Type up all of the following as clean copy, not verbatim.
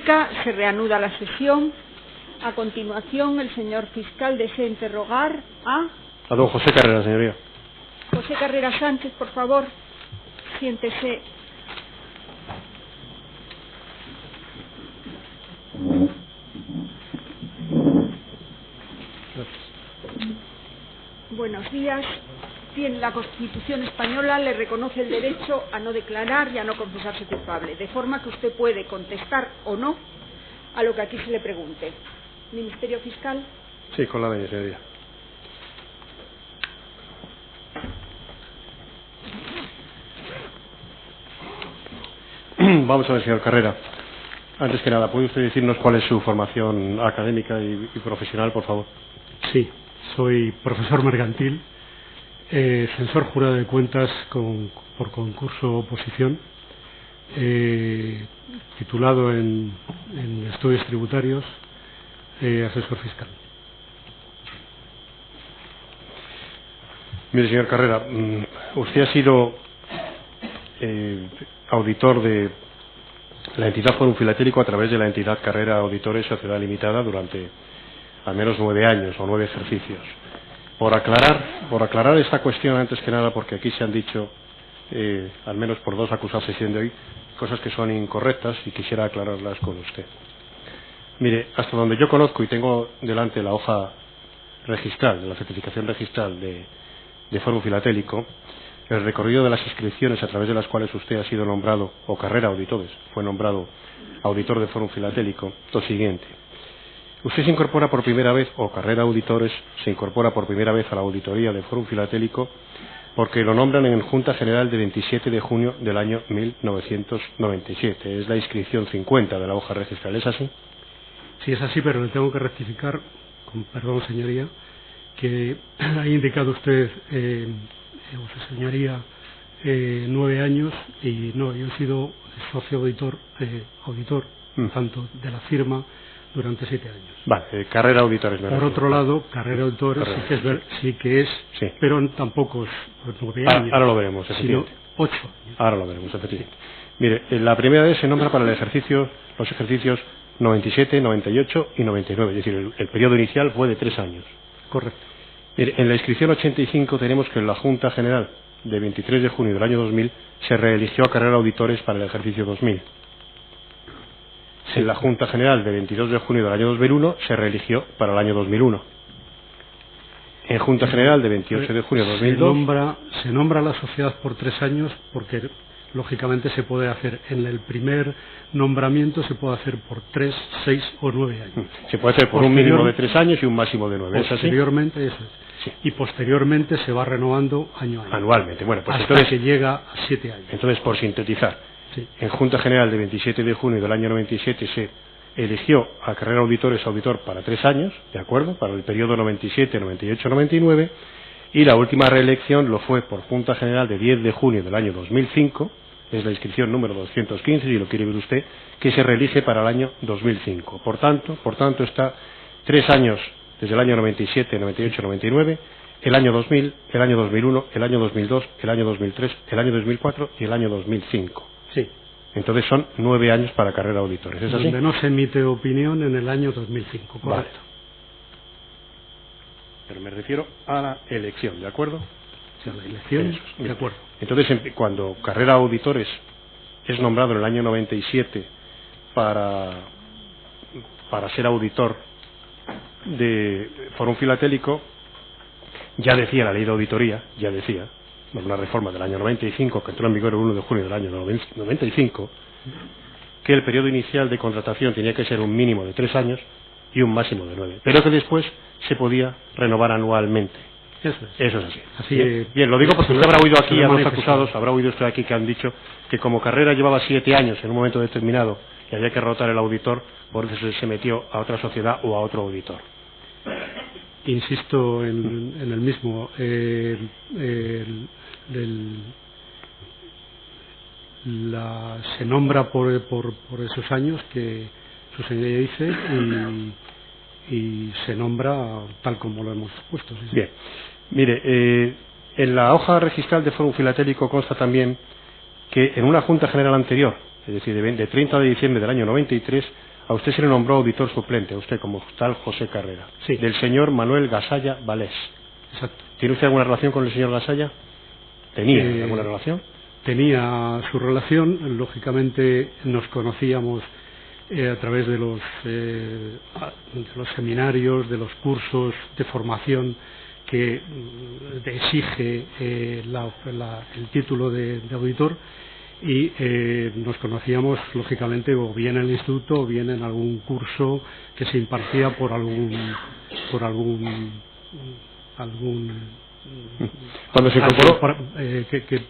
indica, se reanuda la sesión. A continuación, el señor fiscal desea interrogar a don José Carrera, señoría. José Carrera Sánchez, por favor, siéntese. Buenos días. Bien, la Constitución española le reconoce el derecho a no declarar y a no confesarse culpable, de forma que usted puede contestar o no a lo que aquí se le pregunte. ¿Ministerio Fiscal? Sí, con la ley, señoría. Vamos a ver, señor Carrera. Antes que nada, ¿puede usted decirnos cuál es su formación académica y profesional, por favor? Sí, soy profesor mercantil, censor jurado de cuentas por concurso oposición, titulado en estudios tributarios, asesor fiscal. Mire, señor Carrera, usted ha sido auditor de la entidad Fórum Filatélico a través de la entidad Carrera Auditores Sociedad Limitada durante al menos 9 años o 9 ejercicios. Por aclarar esta cuestión, antes que nada, porque aquí se han dicho, al menos por 2 acusados sesión de hoy, cosas que son incorrectas y quisiera aclararlas con usted. Mire, hasta donde yo conozco y tengo delante la hoja registral, de la certificación registral de Fórum Filatélico, el recorrido de las inscripciones a través de las cuales usted ha sido nombrado, o Carrera Auditores, fue nombrado auditor de Fórum Filatélico, lo siguiente. Usted se incorpora por primera vez, o Carrera Auditores se incorpora por primera vez a la auditoría de Fórum Filatélico porque lo nombran en Junta General de 27 de junio del año 1997. Es la inscripción 50 de la hoja registral, ¿es así? Sí, es así, pero le tengo que rectificar, con perdón, señoría, que ha indicado usted, señoría, 9 años, y no, yo he sido socio auditor, tanto de la firma, durante 7 años. Vale, Carrera Auditores. Por otro lado, Carrera Auditores sí que es, pero tampoco es 9 años. Ahora lo veremos, sino 8 años. Ahora lo veremos, efectivamente. Mire, la primera vez se nombra para los ejercicios 97, 98 y 99, es decir, el periodo inicial fue de 3 años. Correcto. Mire, en la inscripción 85 tenemos que en la Junta General de 23 de junio del año 2000 se reeligió a Carrera Auditores para el ejercicio 2000. En la Junta General de 22 de junio del año 2001 se reeligió para el año 2001. En Junta General de 28 de junio de 2002... Se nombra la sociedad por 3 años porque, lógicamente, se puede hacer en el primer nombramiento, se puede hacer por 3, 6 o 9 años. Se puede hacer por un mínimo de 3 años y un máximo de 9. Posteriormente, eso es. Sí. Y posteriormente se va renovando año a año. Anualmente. Bueno, pues hasta que llega a 7 años. Entonces, por sintetizar, sí. En Junta General de 27 de junio del año 97 se eligió a Carrera Auditores auditor para 3 años, ¿de acuerdo?, para el periodo 97, 98, 99, y la última reelección lo fue por Junta General de 10 de junio del año 2005, es la inscripción número 215, si lo quiere ver usted, que se reelige para el año 2005. Por tanto está 3 años desde el año 97, 98, 99, el año 2000, el año 2001, el año 2002, el año 2003, el año 2004 y el año 2005. Sí. Entonces son 9 años para Carrera Auditores, ¿es así? Donde no se emite opinión en el año 2005, correcto. Vale. Pero me refiero a la elección, ¿de acuerdo? O sea, la elección, de acuerdo. Entonces, cuando Carrera Auditores es nombrado en el año 97 para ser auditor de Fórum Filatélico, ya decía la ley de auditoría, una reforma del año 95 que entró en vigor el 1 de junio del año 95, que el periodo inicial de contratación tenía que ser un mínimo de 3 años y un máximo de 9, pero que después se podía renovar anualmente. Eso es así. Bien, lo digo porque usted habrá oído aquí a los acusados, habrá oído usted aquí que han dicho que como Carrera llevaba 7 años en un momento determinado y había que rotar el auditor, por eso se metió a otra sociedad o a otro auditor. Insisto en el mismo. Se nombra por esos años que su señoría dice y se nombra tal como lo hemos puesto. ¿Sí? Bien, mire, en la hoja registral de Fórum Filatélico consta también que en una Junta General anterior, es decir, de 30 de diciembre del año 93, a usted se le nombró auditor suplente, a usted como tal José Carrera, sí, del señor Manuel Gasalla Valés. Exacto. ¿Tiene usted alguna relación con el señor Gasalla? ¿Tenía alguna relación? Tenía su relación, lógicamente nos conocíamos a través de los seminarios, de los cursos de formación que exige el título de auditor, y nos conocíamos lógicamente o bien en el instituto o bien en algún curso que se impartía por algún cuando se incorporó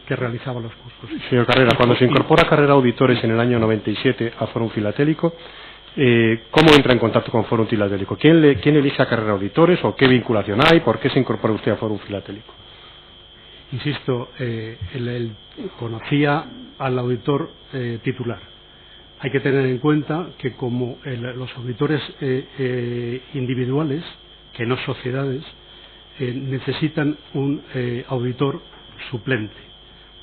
que realizaba los cursos. Señor Carrera, cuando se incorpora a Carrera Auditores en el año 97 a Fórum Filatélico, ¿cómo entra en contacto con Fórum Filatélico? ¿Quién elige a Carrera Auditores o qué vinculación hay? ¿Por qué se incorpora usted a Fórum Filatélico? Insisto, él conocía al auditor titular. Hay que tener en cuenta que como los auditores individuales, que no sociedades, necesitan un auditor suplente.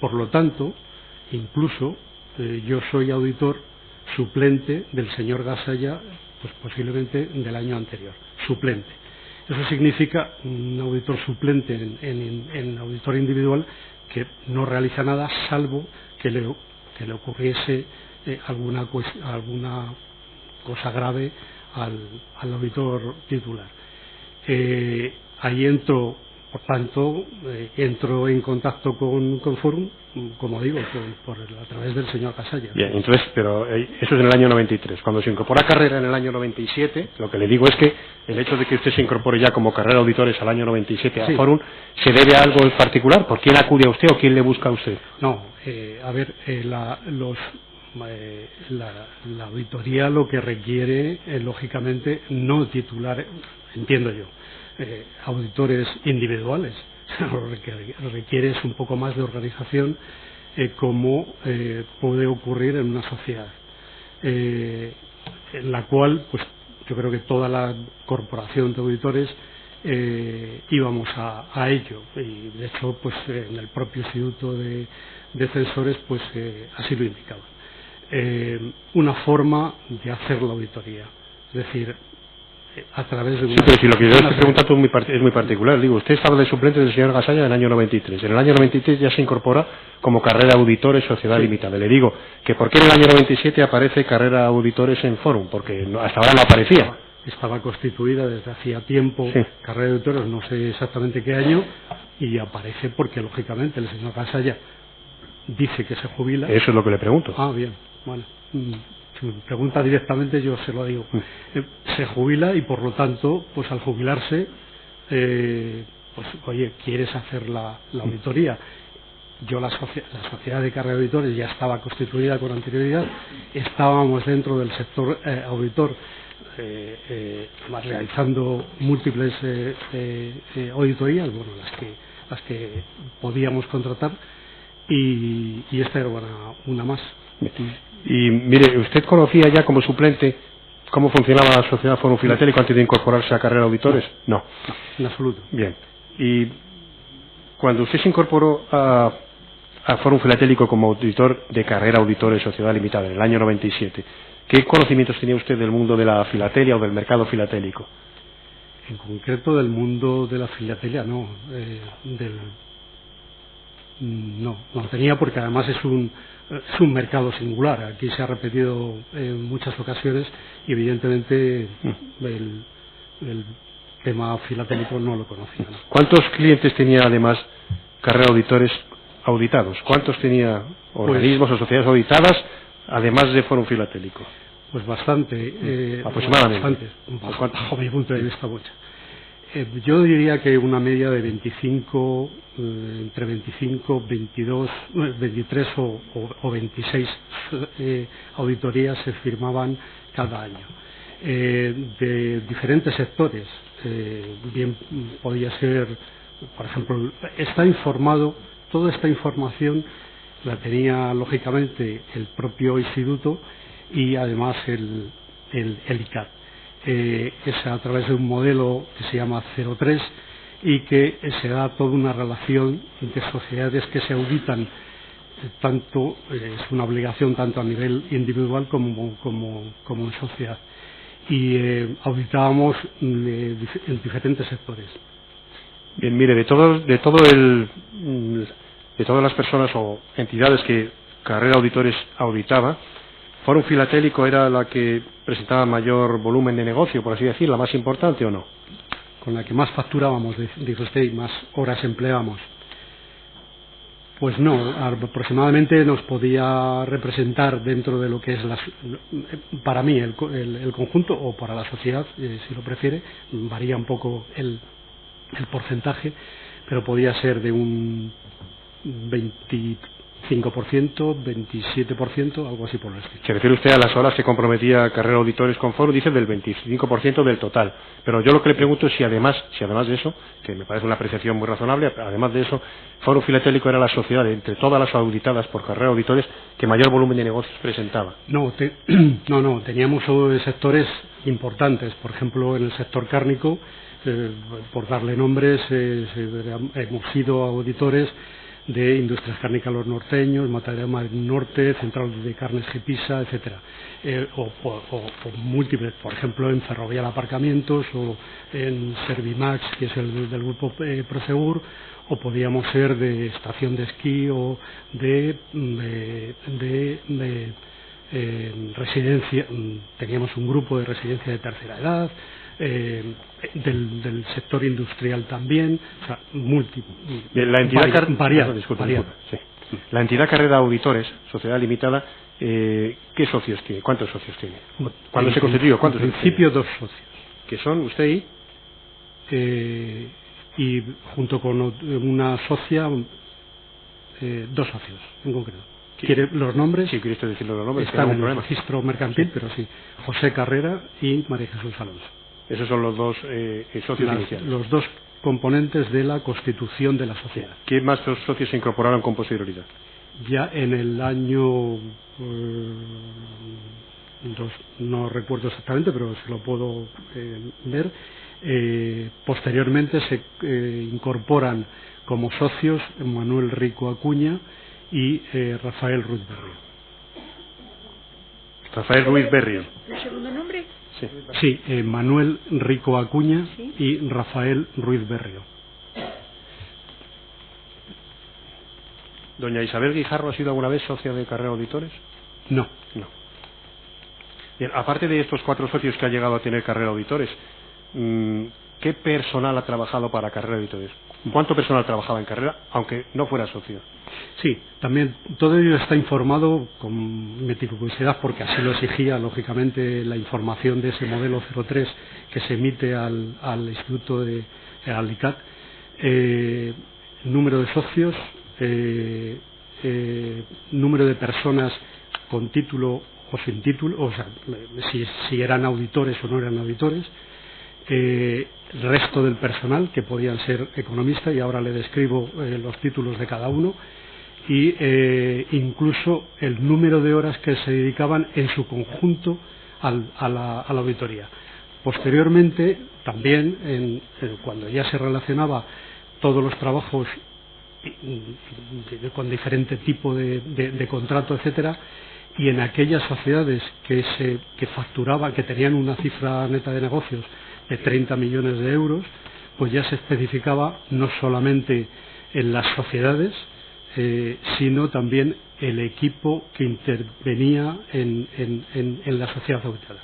Por lo tanto, incluso yo soy auditor suplente del señor Gasalla, pues posiblemente del año anterior, suplente. Eso significa un auditor suplente en auditor individual que no realiza nada salvo que le ocurriese alguna cosa grave al auditor titular. Ahí entro, por tanto, entro en contacto con Fórum, como digo, a través del señor Gasalla. Bien, entonces, pero eso es en el año 93. Cuando se incorpora a Carrera en el año 97, lo que le digo es que el hecho de que usted se incorpore ya como Carrera Auditores al año 97 a Fórum, ¿se debe a algo en particular? ¿Por quién acude a usted o quién le busca a usted? No, a ver, la auditoría lo que requiere, lógicamente, no titular, entiendo yo, auditores individuales. Lo que requiere es un poco más de organización, como puede ocurrir en una sociedad, en la cual, pues yo creo que toda la corporación de auditores íbamos a ello, y de hecho, pues en el propio instituto de censores, pues así lo indicaba. Una forma de hacer la auditoría, es decir, a través de una... Sí, pero si lo que yo estoy preguntando es muy particular. Digo, usted estaba de suplente del señor Gasalla en el año 93. En el año 93 ya se incorpora como Carrera Auditores Sociedad Limitada. Le digo que ¿por qué en el año 97 aparece Carrera Auditores en Fórum? Porque hasta ahora no aparecía. Estaba constituida desde hacía tiempo, sí. Carrera Auditores, no sé exactamente qué año, y aparece porque, lógicamente, el señor Gasalla dice que se jubila. Eso es lo que le pregunto. Ah, bien, bueno. Si me pregunta directamente, yo se lo digo. Se jubila y, por lo tanto, pues al jubilarse, pues oye, ¿quieres hacer la auditoría? Yo, la sociedad de Carrera Auditores ya estaba constituida con anterioridad, estábamos dentro del sector auditor, realizando múltiples auditorías, bueno, las que podíamos contratar, y esta era una más. Y mire, ¿usted conocía ya como suplente cómo funcionaba la sociedad Fórum Filatélico antes de incorporarse a Carrera Auditores? No. En absoluto. Bien. Y cuando usted se incorporó a Fórum Filatélico como auditor de Carrera Auditores Sociedad Limitada en el año 97, ¿qué conocimientos tenía usted del mundo de la filatelia o del mercado filatélico? En concreto del mundo de la filatelia no. No tenía, porque además es un mercado singular. Aquí se ha repetido en muchas ocasiones y evidentemente el tema filatélico no lo conocía, ¿no? ¿Cuántos clientes tenía además Carrera Auditores auditados? ¿Cuántos tenía organismos o sociedades auditadas además de Fórum Filatélico? Pues bastante. Aproximadamente. Bastantes, bajo mi punto de vista, mucho. Yo diría que una media de 25, entre 25, 22, 23 o 26 auditorías se firmaban cada año, de diferentes sectores. Bien podía ser, por ejemplo, toda esta información la tenía lógicamente el propio instituto y además el ICAT. Es a través de un modelo que se llama 03 y que se da toda una relación entre sociedades que se auditan es una obligación tanto a nivel individual como en sociedad. Y auditábamos en diferentes sectores. Bien, mire, de todas las personas o entidades que Carrera Auditores auditaba, Fórum Filatélico era la que presentaba mayor volumen de negocio, por así decir, la más importante, ¿o no? Con la que más facturábamos, dijo usted, y más horas empleábamos. Pues no, aproximadamente nos podía representar dentro de lo que es para mí el conjunto, o para la sociedad, si lo prefiere, varía un poco el porcentaje, pero podía ser de un 25%, 27%, algo así por el estilo. Se refiere usted a las horas que comprometía Carrera Auditores con Foro, dice del 25% del total. Pero yo lo que le pregunto es si además de eso, que me parece una apreciación muy razonable, además de eso, Foro Filatélico era la sociedad, entre todas las auditadas por Carrera Auditores, que mayor volumen de negocios presentaba. No, teníamos sectores importantes. Por ejemplo, en el sector cárnico, por darle nombres, hemos sido auditores de Industrias Cárnicas Los Norteños, Matadero del Norte, Central de Carnes Gepisa, etcétera, o múltiples, por ejemplo, en Ferrovial Aparcamientos, o en Servimax, que es el del grupo Prosegur, o podíamos ser de estación de esquí, o de residencia. Teníamos un grupo de residencia de tercera edad, del sector industrial también, o sea, la entidad variada. Sí. La entidad Carrera Auditores, sociedad limitada, ¿qué socios tiene? ¿Cuántos socios tiene? ¿Cuándo se constituyó? ¿Cuántos? En principio 2 socios. ¿Que son usted y junto con una socia, 2 socios en concreto. ¿Quiere los nombres? Sí, quiere usted decirle los nombres. Están en el registro mercantil, pero sí. José Carrera y María Jesús Alonso. Esos son los dos socios iniciales. Los dos componentes de la constitución de la sociedad. ¿Qué más socios se incorporaron con posterioridad? Ya en el año... no recuerdo exactamente, pero se lo puedo ver. Posteriormente se incorporan como socios Manuel Rico Acuña y Rafael Ruiz Berrio. Rafael Ruiz Berrio. ¿El segundo nombre? Sí, Manuel Rico Acuña, ¿sí? Y Rafael Ruiz Berrio. ¿Doña Isabel Guijarro ha sido alguna vez socia de Carrera Auditores? No. Bien, aparte de estos 4 socios que ha llegado a tener Carrera Auditores, ¿qué personal ha trabajado para Carrera Auditores? ¿Cuánto personal trabajaba en Carrera, aunque no fuera socio? Sí, también todo ello está informado con meticulosidad, porque así lo exigía, lógicamente, la información de ese modelo 03 que se emite al Instituto de ICAT. Número de socios, número de personas con título o sin título, o sea, si eran auditores o no eran auditores, el resto del personal, que podían ser economistas, y ahora le describo los títulos de cada uno, y incluso el número de horas que se dedicaban en su conjunto a la auditoría. Posteriormente, también, cuando ya se relacionaba todos los trabajos con diferente tipo de contrato, etcétera, y en aquellas sociedades que facturaban, que tenían una cifra neta de negocios de 30 millones de euros, pues ya se especificaba no solamente en las sociedades, sino también el equipo que intervenía en la sociedad auditada.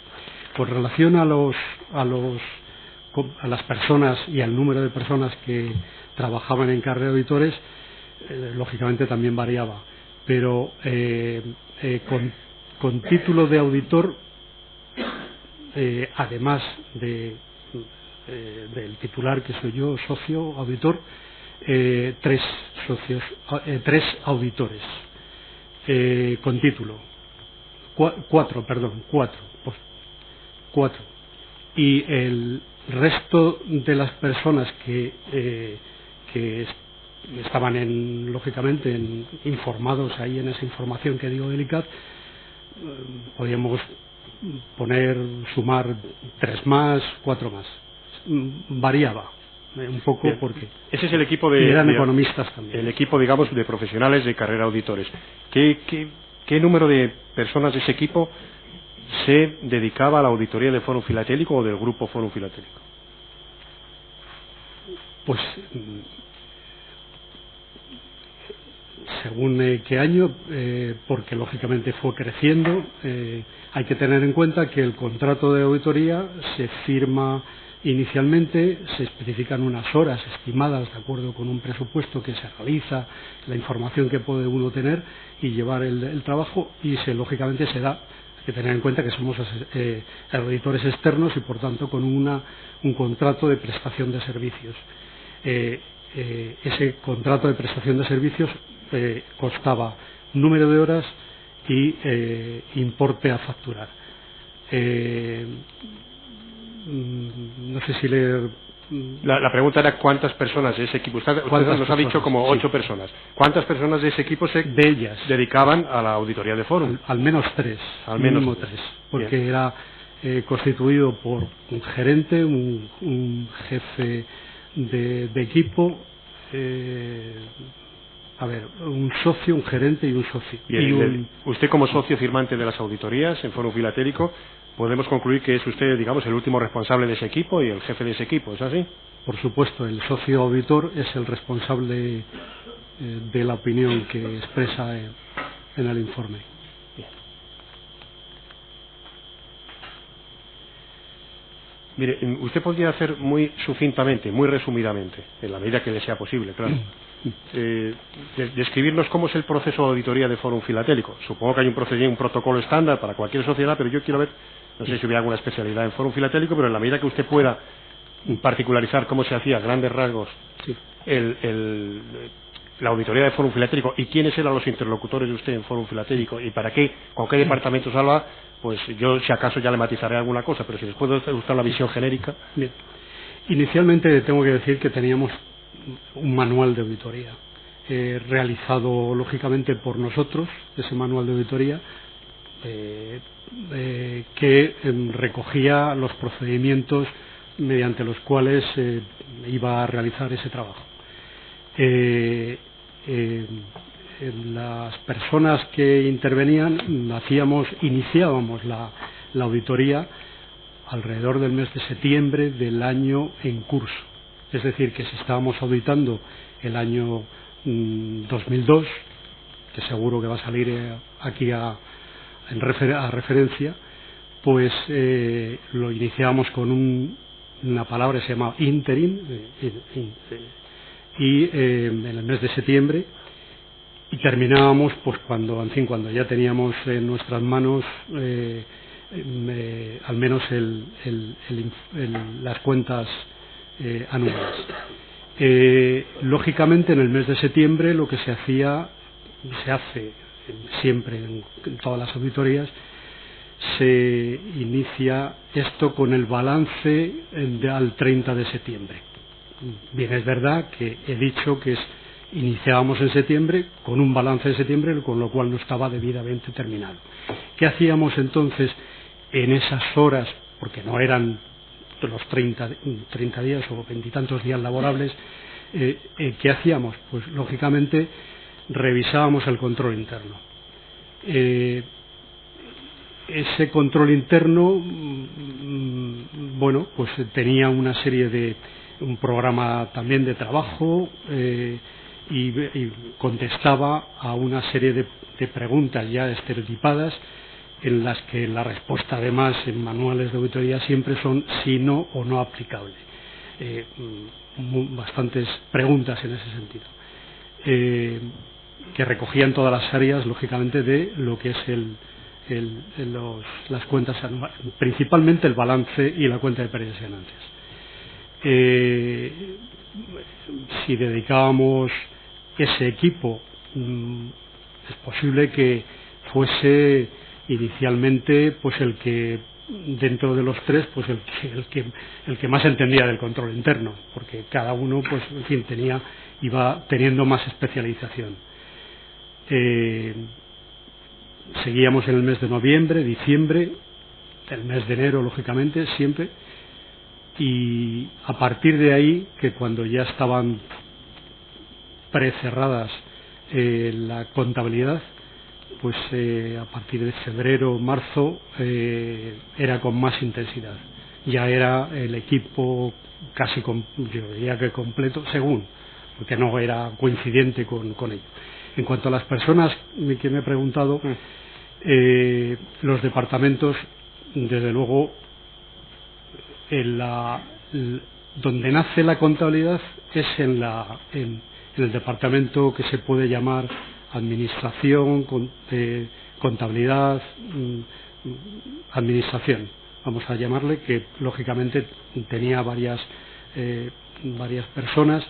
Con relación a las personas y al número de personas que trabajaban en Carrera Auditores, lógicamente también variaba, pero con título de auditor, además del titular, que soy yo, socio auditor, 3 auditores con título, 4, y el resto de las personas que estaban lógicamente informados ahí en esa información que digo del ICAT, podíamos sumar 3 más, 4 más, variaba un poco. Bien. Porque ese es el equipo y eran economistas también. El equipo, digamos, de profesionales de carrera auditores. ¿Qué número de personas de ese equipo se dedicaba a la auditoría del Fórum Filatélico o del Grupo Fórum Filatélico? Pues según qué año, porque lógicamente fue creciendo. Hay que tener en cuenta que el contrato de auditoría se firma inicialmente, se especifican unas horas estimadas de acuerdo con un presupuesto que se realiza, la información que puede uno tener y llevar el trabajo, y lógicamente se da. Hay que tener en cuenta que somos auditores externos y por tanto con un contrato de prestación de servicios. Ese contrato de prestación de servicios constaba número de horas y importe a facturar. No sé si La pregunta era cuántas personas de ese equipo. Usted nos ha dicho como 8 personas. ¿Cuántas personas de ese equipo de ellas dedicaban a la auditoría de Fórum? Al menos 3. Al menos 3. Porque bien. Era constituido por un gerente, un jefe de equipo, un socio, un gerente y un socio. Bien, usted como socio firmante de las auditorías en Fórum Filatélico, podemos concluir que es usted, digamos, el último responsable de ese equipo y el jefe de ese equipo, ¿es así? Por supuesto, el socio auditor es el responsable de la opinión que expresa en el informe. Bien. Mire, usted podría hacer muy sucintamente, muy resumidamente, en la medida que le sea posible, claro, describirnos cómo es el proceso de auditoría de Fórum Filatélico. Supongo que hay un protocolo estándar para cualquier sociedad, pero yo quiero ver, no sé si hubiera alguna especialidad en Fórum Filatélico, pero en la medida que usted pueda particularizar cómo se hacía a grandes rasgos sí. La auditoría de Fórum Filatélico y quiénes eran los interlocutores de usted en Fórum Filatélico y para qué, con qué departamentos hablaba, pues yo si acaso ya le matizaré alguna cosa, pero si les puedo gustar la visión genérica. Bien. Inicialmente tengo que decir que teníamos un manual de auditoría realizado lógicamente por nosotros, ese manual de auditoría que recogía los procedimientos mediante los cuales iba a realizar ese trabajo. Las personas que intervenían iniciábamos la auditoría alrededor del mes de septiembre del año en curso. Es decir, que si estábamos auditando el año 2002, que seguro que va a salir aquí a referencia, pues lo iniciábamos con una palabra que se llama interim, y en el mes de septiembre, y terminábamos pues cuando ya teníamos en nuestras manos al menos las cuentas anuales. Lógicamente en el mes de septiembre lo que se hace siempre en todas las auditorías, se inicia esto con el balance al 30 de septiembre. Bien, es verdad que he dicho que iniciábamos en septiembre con un balance de septiembre, con lo cual no estaba debidamente terminado. ¿Qué hacíamos entonces en esas horas? Porque no eran los 30 días o 20 y tantos días laborables. ¿Qué hacíamos? Pues lógicamente revisábamos el control interno. Ese control interno, bueno, pues tenía una serie de un programa también de trabajo y contestaba a una serie de preguntas ya estereotipadas, en las que la respuesta además en manuales de auditoría siempre son sí, no o no aplicable. Bastantes preguntas en ese sentido, que recogían todas las áreas lógicamente de lo que es las cuentas anuales, principalmente el balance y la cuenta de pérdidas y ganancias. Si dedicábamos ese equipo, es posible que fuese inicialmente pues el que dentro de los tres pues el que más entendía del control interno, porque cada uno pues en fin iba teniendo más especialización. Seguíamos en el mes de noviembre, diciembre, el mes de enero lógicamente siempre, y a partir de ahí, que cuando ya estaban precerradas la contabilidad, pues a partir de febrero, marzo, era con más intensidad. Ya era el equipo casi, yo diría que completo, según, porque no era coincidente con ello. En cuanto a las personas que me he preguntado, los departamentos, desde luego, donde nace la contabilidad es en el departamento que se puede llamar administración, contabilidad, administración, vamos a llamarle, que lógicamente tenía varias personas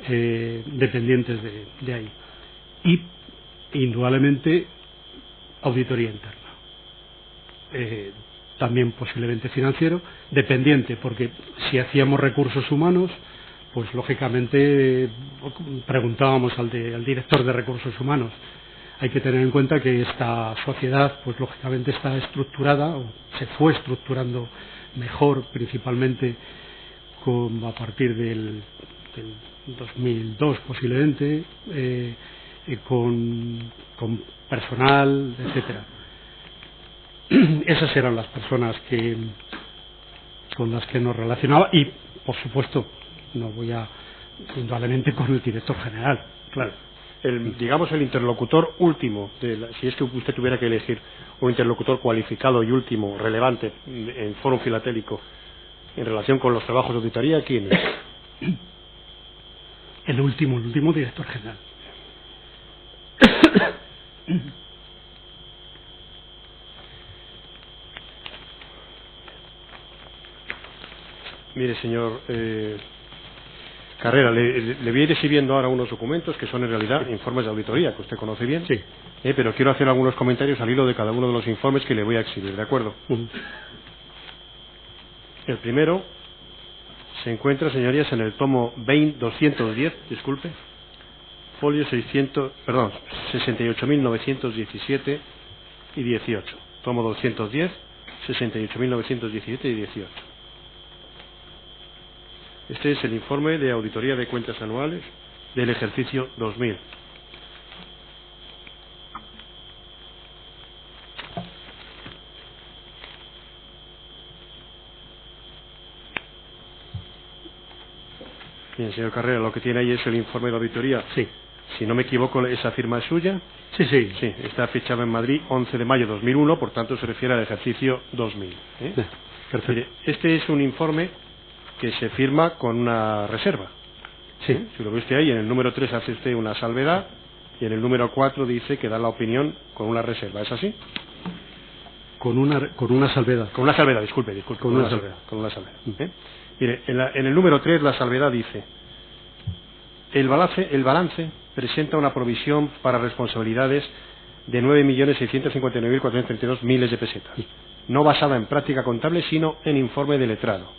dependientes de ahí, y indudablemente auditoría interna, también posiblemente financiero, dependiente, porque si hacíamos recursos humanos, pues lógicamente preguntábamos al director de recursos humanos. Hay que tener en cuenta que esta sociedad, pues lógicamente está estructurada, o se fue estructurando mejor, principalmente a partir del 2002 posiblemente, con personal, etcétera. Esas eran las personas con las que nos relacionaba, y por supuesto no voy a, indudablemente, con el director general, claro. Digamos el interlocutor último, si es que usted tuviera que elegir un interlocutor cualificado y último, relevante en Fórum Filatélico en relación con los trabajos de auditoría, ¿quién es? El último director general. Mire, señor Carrera, le voy a ir exhibiendo ahora unos documentos que son en realidad informes de auditoría, que usted conoce bien, sí. Pero quiero hacer algunos comentarios al hilo de cada uno de los informes que le voy a exhibir, ¿de acuerdo? El primero se encuentra, señorías, en el tomo 210, disculpe, folio 68.917 y 18, tomo 210, 68.917 y 18. Este es el informe de auditoría de cuentas anuales del ejercicio 2000. Bien, señor Carrera, lo que tiene ahí es el informe de auditoría. Sí. Si no me equivoco, esa firma es suya. Sí, sí. Sí, está fechado en Madrid 11 de mayo de 2001, por tanto se refiere al ejercicio 2000. Perfecto. Mire, este es un informe que se firma con una reserva. Sí. Si lo ve usted ahí, en el número 3 hace usted una salvedad y en el número 4 dice que da la opinión con una reserva. ¿Es así? Con una salvedad. Con una salvedad, disculpe. Con una salvedad. Mire, en el número 3 la salvedad dice: el balance presenta una provisión para responsabilidades de 9.659.432 miles de pesetas, no basada en práctica contable, sino en informe de letrado.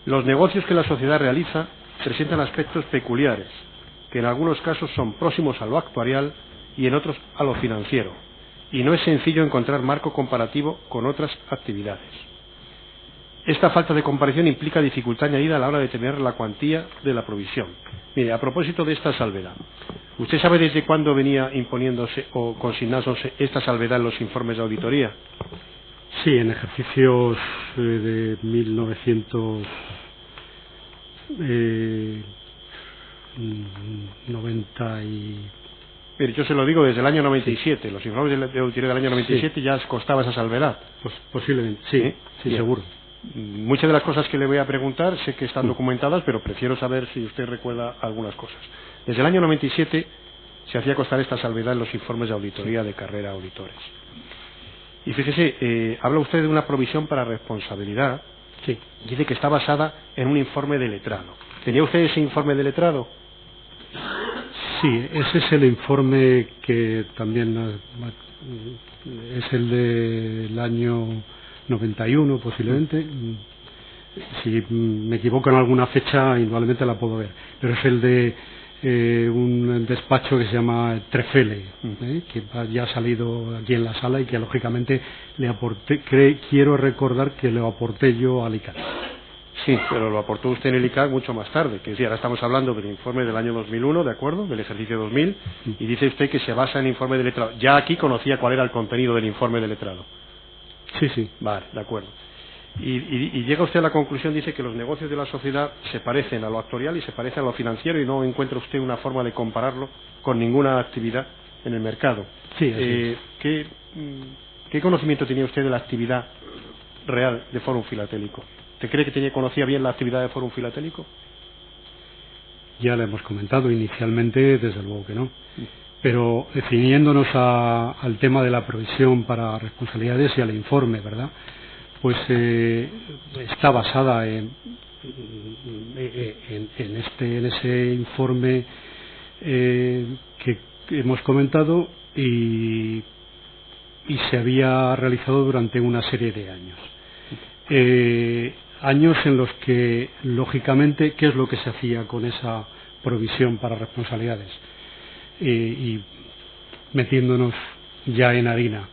Los negocios que la sociedad realiza presentan aspectos peculiares, que en algunos casos son próximos a lo actuarial y en otros a lo financiero, y no es sencillo encontrar marco comparativo con otras actividades. Esta falta de comparación implica dificultad añadida a la hora de determinar la cuantía de la provisión. Mire, a propósito de esta salvedad, ¿usted sabe desde cuándo venía imponiéndose o consignándose esta salvedad en los informes de auditoría? Sí, en ejercicios de 1990 y... Mire, yo se lo digo desde el año 97. Los informes de auditoría del año 97 sí. Ya costaba esa salvedad. Pues posiblemente, sí, sí, seguro. Muchas de las cosas que le voy a preguntar sé que están documentadas, pero prefiero saber si usted recuerda algunas cosas. Desde el año 97 se hacía constar esta salvedad en los informes de auditoría de Carrera Auditores. Y fíjese, habla usted de una provisión para responsabilidad. Sí. Dice que está basada en un informe de letrado. ¿Tenía usted ese informe de letrado? Sí, ese es el informe que también es el del año 91 posiblemente. Si me equivoco en alguna fecha, indudablemente la puedo ver. Pero es el de un despacho que se llama Trefele, que ya ha salido aquí en la sala y que lógicamente le aporté, quiero recordar que le aporté yo a Alicante. Sí, pero lo aportó usted en el ICAC mucho más tarde, que decía, ahora estamos hablando del informe del año 2001, ¿de acuerdo?, del ejercicio 2000, y dice usted que se basa en el informe del letrado. Ya aquí conocía cuál era el contenido del informe del letrado. Sí, sí. Vale, de acuerdo. Y llega usted a la conclusión, dice que los negocios de la sociedad se parecen a lo actuarial y se parecen a lo financiero, y no encuentra usted una forma de compararlo con ninguna actividad en el mercado. Sí, así es. ¿Qué conocimiento tenía usted de la actividad real de Fórum Filatélico? ¿Te cree que conocía bien la actividad de Fórum Filatélico? Ya le hemos comentado inicialmente, desde luego que no. Pero ciñéndonos al tema de la provisión para responsabilidades y al informe, ¿verdad?, pues está basada en ese informe que hemos comentado y se había realizado durante una serie de años. Años en los que, lógicamente, ¿qué es lo que se hacía con esa provisión para responsabilidades? Y metiéndonos ya en harina,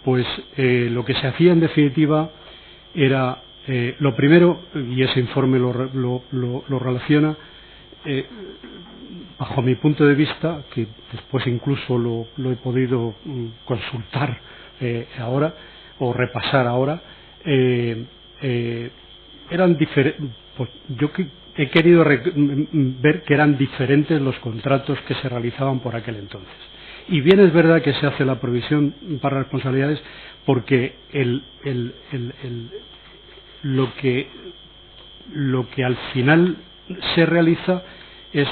lo que se hacía en definitiva era, lo primero, y ese informe lo relaciona, bajo mi punto de vista, que después incluso lo he podido consultar ahora o repasar ahora, eran diferentes. Pues yo he querido ver que eran diferentes los contratos que se realizaban por aquel entonces. Y bien es verdad que se hace la provisión para responsabilidades porque lo que al final se realiza es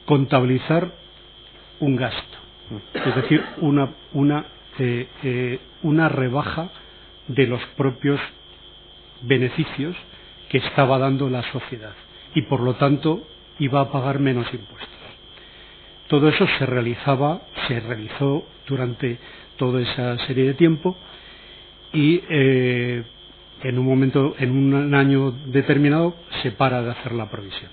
contabilizar un gasto, es decir, una rebaja de los propios beneficios que estaba dando la sociedad y por lo tanto iba a pagar menos impuestos. Todo eso se realizó durante toda esa serie de tiempo y en un año determinado se para de hacer la provisión.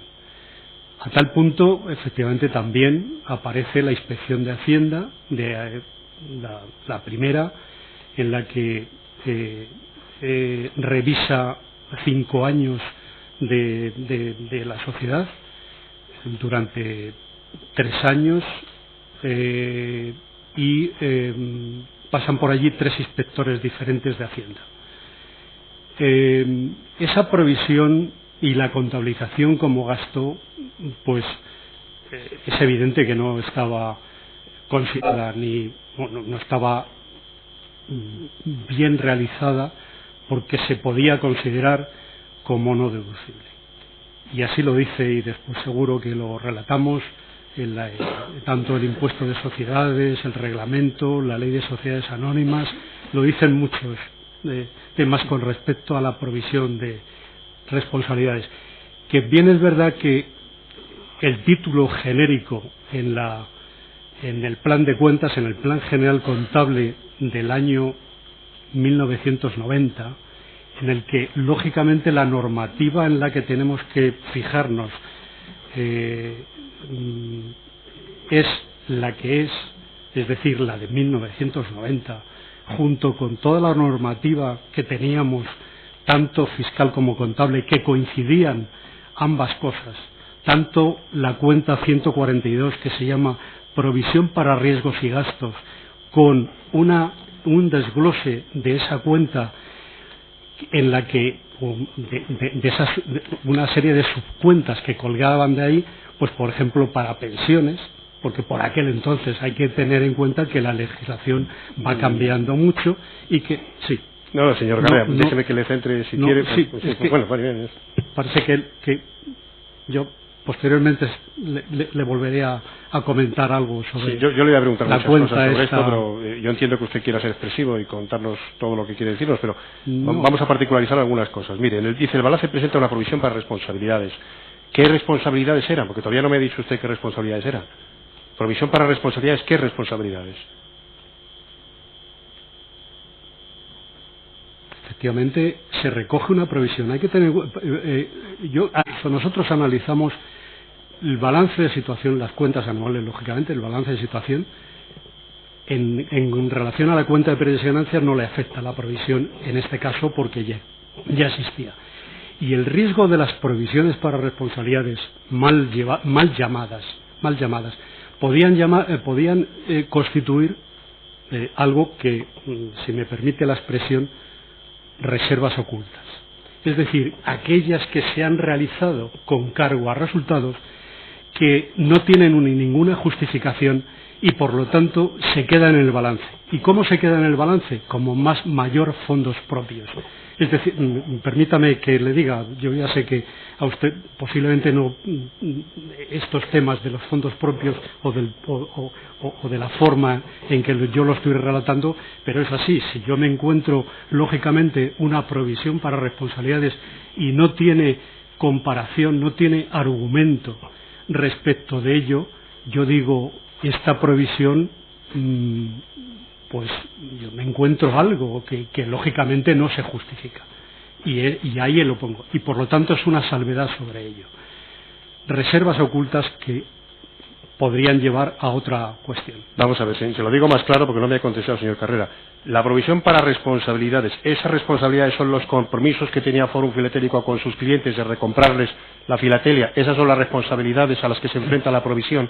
A tal punto, efectivamente, también aparece la inspección de Hacienda, la primera, en la que revisa 5 años de la sociedad durante 3 años y pasan por allí 3 inspectores diferentes de Hacienda. Esa provisión y la contabilización como gasto, pues es evidente que no estaba considerada no estaba bien realizada porque se podía considerar como no deducible. Y así lo dice, y después seguro que lo relatamos, tanto el impuesto de sociedades, el reglamento, la ley de sociedades anónimas, lo dicen muchos temas con respecto a la provisión de responsabilidades. Que bien es verdad que el título genérico en el plan de cuentas, en el plan general contable del año 1990, en el que lógicamente la normativa en la que tenemos que fijarnos es la que es decir, la de 1990, junto con toda la normativa que teníamos, tanto fiscal como contable, que coincidían ambas cosas, tanto la cuenta 142, que se llama Provisión para riesgos y gastos, con un desglose de esa cuenta en la que una serie de subcuentas que colgaban de ahí, pues por ejemplo para pensiones, porque por aquel entonces hay que tener en cuenta que la legislación va cambiando mucho y que sí. No, señor Garea, déjeme que le centre si quiere. Sí, bueno, bien, parece que yo posteriormente le volveré a comentar algo sobre. Sí, yo le voy a preguntar muchas cosas sobre esta... esto, pero yo entiendo que usted quiera ser expresivo y contarnos todo lo que quiere decirnos, pero vamos a particularizar algunas cosas. Mire, dice el balance presenta una provisión para responsabilidades. ¿Qué responsabilidades eran? Porque todavía no me ha dicho usted qué responsabilidades eran. Provisión para responsabilidades, ¿qué responsabilidades? Efectivamente, se recoge una provisión. Hay que tener. Nosotros analizamos el balance de situación, las cuentas anuales, lógicamente, el balance de situación. En relación a la cuenta de pérdidas y ganancias no le afecta la provisión en este caso porque ya existía. Y el riesgo de las provisiones para responsabilidades mal llamadas podían constituir algo que, si me permite la expresión, reservas ocultas. Es decir, aquellas que se han realizado con cargo a resultados que no tienen ninguna justificación y por lo tanto se quedan en el balance. ¿Y cómo se quedan en el balance? Como mayor fondos propios. Es decir, permítame que le diga, yo ya sé que a usted posiblemente no estos temas de los fondos propios o de la forma en que yo lo estoy relatando, pero es así. Si yo me encuentro lógicamente una provisión para responsabilidades y no tiene comparación, no tiene argumento respecto de ello, yo digo, esta provisión, pues yo me encuentro algo que lógicamente no se justifica. Y ahí lo pongo. Y por lo tanto es una salvedad sobre ello. Reservas ocultas que podrían llevar a otra cuestión. Vamos a ver, se lo digo más claro porque no me ha contestado, señor Carrera. La provisión para responsabilidades, ¿esas responsabilidades son los compromisos que tenía Fórum Filatélico con sus clientes de recomprarles la filatelia? ¿Esas son las responsabilidades a las que se enfrenta la provisión?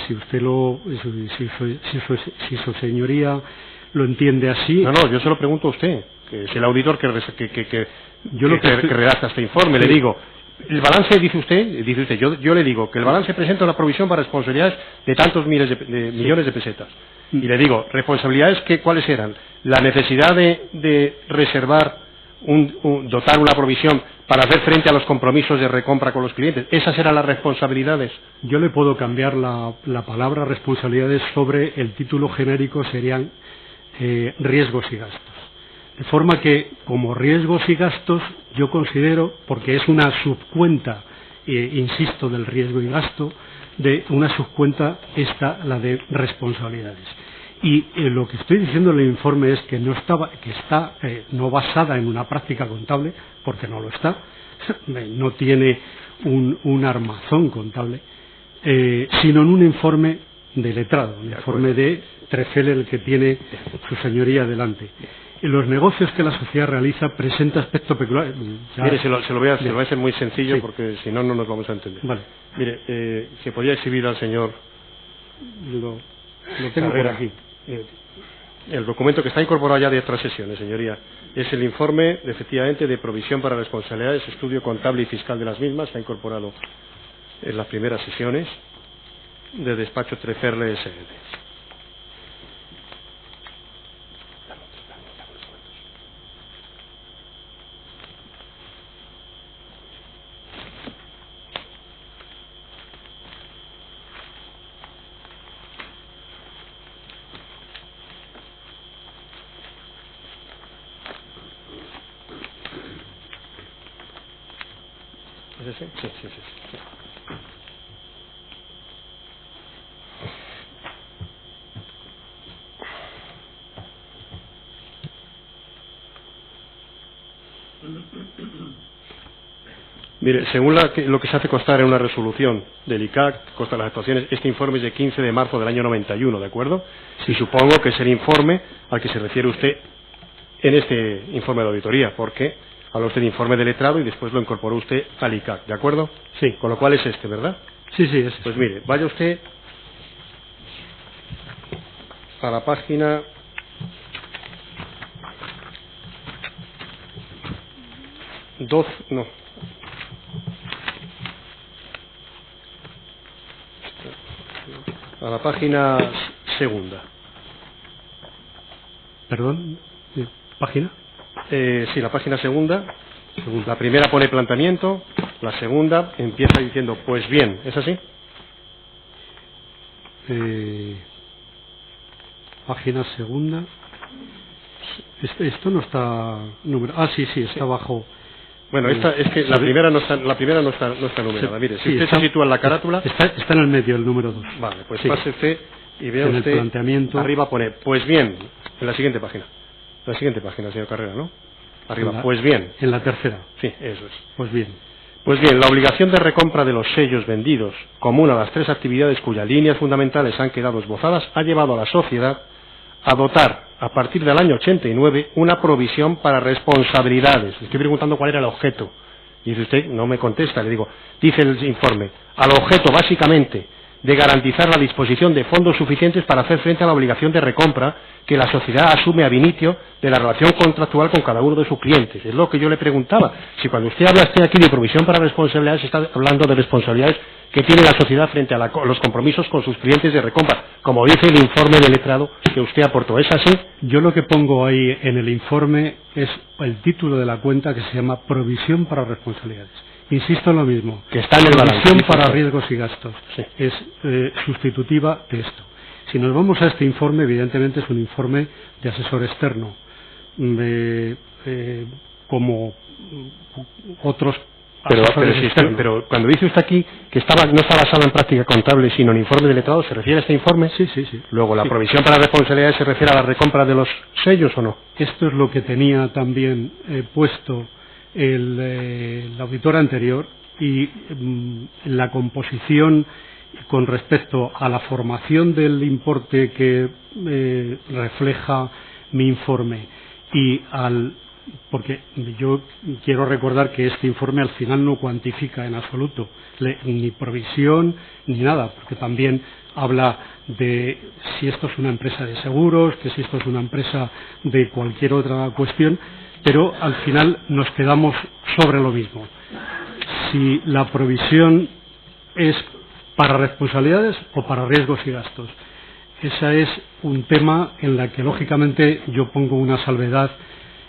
Si usted si su señoría lo entiende así. No, yo se lo pregunto a usted, que es el auditor que redacta este informe. Le digo, el balance dice usted, yo le digo que el balance presenta una provisión para responsabilidades de tantos millones de pesetas. Y le digo, responsabilidades ¿cuáles eran? La necesidad de reservar, dotar una provisión para hacer frente a los compromisos de recompra con los clientes. ¿Esas eran las responsabilidades? Yo le puedo cambiar la palabra responsabilidades sobre el título genérico, serían riesgos y gastos. De forma que, como riesgos y gastos, yo considero, porque es una subcuenta, insisto, del riesgo y gasto, de una subcuenta la de responsabilidades. Y lo que estoy diciendo en el informe es que está no basada en una práctica contable, porque no lo está, no tiene un armazón contable, sino en un informe de letrado, un informe de Trefel, el que tiene su señoría delante. En los negocios que la sociedad realiza presenta aspectos peculiares. Mire, se lo voy a hacer muy sencillo, sí, porque si no, no nos vamos a entender. Vale. Mire, se podría exhibir al señor. Lo tengo por aquí. El documento que está incorporado ya de otras sesiones, señoría, es el informe, efectivamente, de provisión para responsabilidades, estudio contable y fiscal de las mismas, está incorporado en las primeras sesiones de despacho Treferle S.L. ¿Es ese? Sí. Mire, según lo que se hace constar en una resolución del ICAC, consta las actuaciones, este informe es de 15 de marzo del año 91, ¿de acuerdo? Y supongo que es el informe al que se refiere usted en este informe de auditoría, porque habla usted de informe de letrado y después lo incorporó usted al ICAC, ¿de acuerdo? Sí. Con lo cual es este, ¿verdad? Sí, es. Pues mire, vaya usted a la página a la página segunda. ¿Perdón? ¿Página? Sí, la página segunda. La primera pone planteamiento, la segunda empieza diciendo, pues bien, ¿es así? Página segunda. Esto no está numerado. Ah, sí, está abajo. Bueno, esta es que la primera no está numerada. Mire, si usted se sitúa en la carátula, está en el medio, el número 2. Vale, pues pase usted y vea en usted el planteamiento. Arriba pone, pues bien, en la siguiente página. La siguiente página, señor Carrera, ¿no? Arriba, pues bien. En la tercera. Sí, eso es. Pues bien, la obligación de recompra de los sellos vendidos, común a las tres actividades cuyas líneas fundamentales han quedado esbozadas, ha llevado a la sociedad a dotar a partir del año 89 una provisión para responsabilidades. Le estoy preguntando cuál era el objeto. Y dice usted, no me contesta, le digo, dice el informe, al objeto básicamente de garantizar la disposición de fondos suficientes para hacer frente a la obligación de recompra que la sociedad asume ab initio de la relación contractual con cada uno de sus clientes. Es lo que yo le preguntaba. Si cuando usted habla aquí de provisión para responsabilidades, está hablando de responsabilidades que tiene la sociedad frente a los compromisos con sus clientes de recompra, como dice el informe del letrado que usted aportó. ¿Es así? Yo lo que pongo ahí en el informe es el título de la cuenta, que se llama Provisión para responsabilidades. Insisto en lo mismo, que está en el balance. Provisión para riesgos y gastos. Sí. Es sustitutiva de esto. Si nos vamos a este informe, evidentemente es un informe de asesor externo, como otros asesores externos. Pero cuando dice usted aquí que no está basado en práctica contable, sino en informe de letrado, ¿se refiere a este informe? Sí. Luego, ¿la sí. provisión para responsabilidades se refiere a la recompra de los sellos o no? Esto es lo que tenía también puesto el auditor anterior, y la composición con respecto a la formación del importe que refleja mi informe y porque yo quiero recordar que este informe al final no cuantifica en absoluto ni provisión ni nada, porque también habla de si esto es una empresa de seguros, que si esto es una empresa de cualquier otra cuestión, pero al final nos quedamos sobre lo mismo. Si la provisión es para responsabilidades o para riesgos y gastos. Ese es un tema en la que lógicamente yo pongo una salvedad,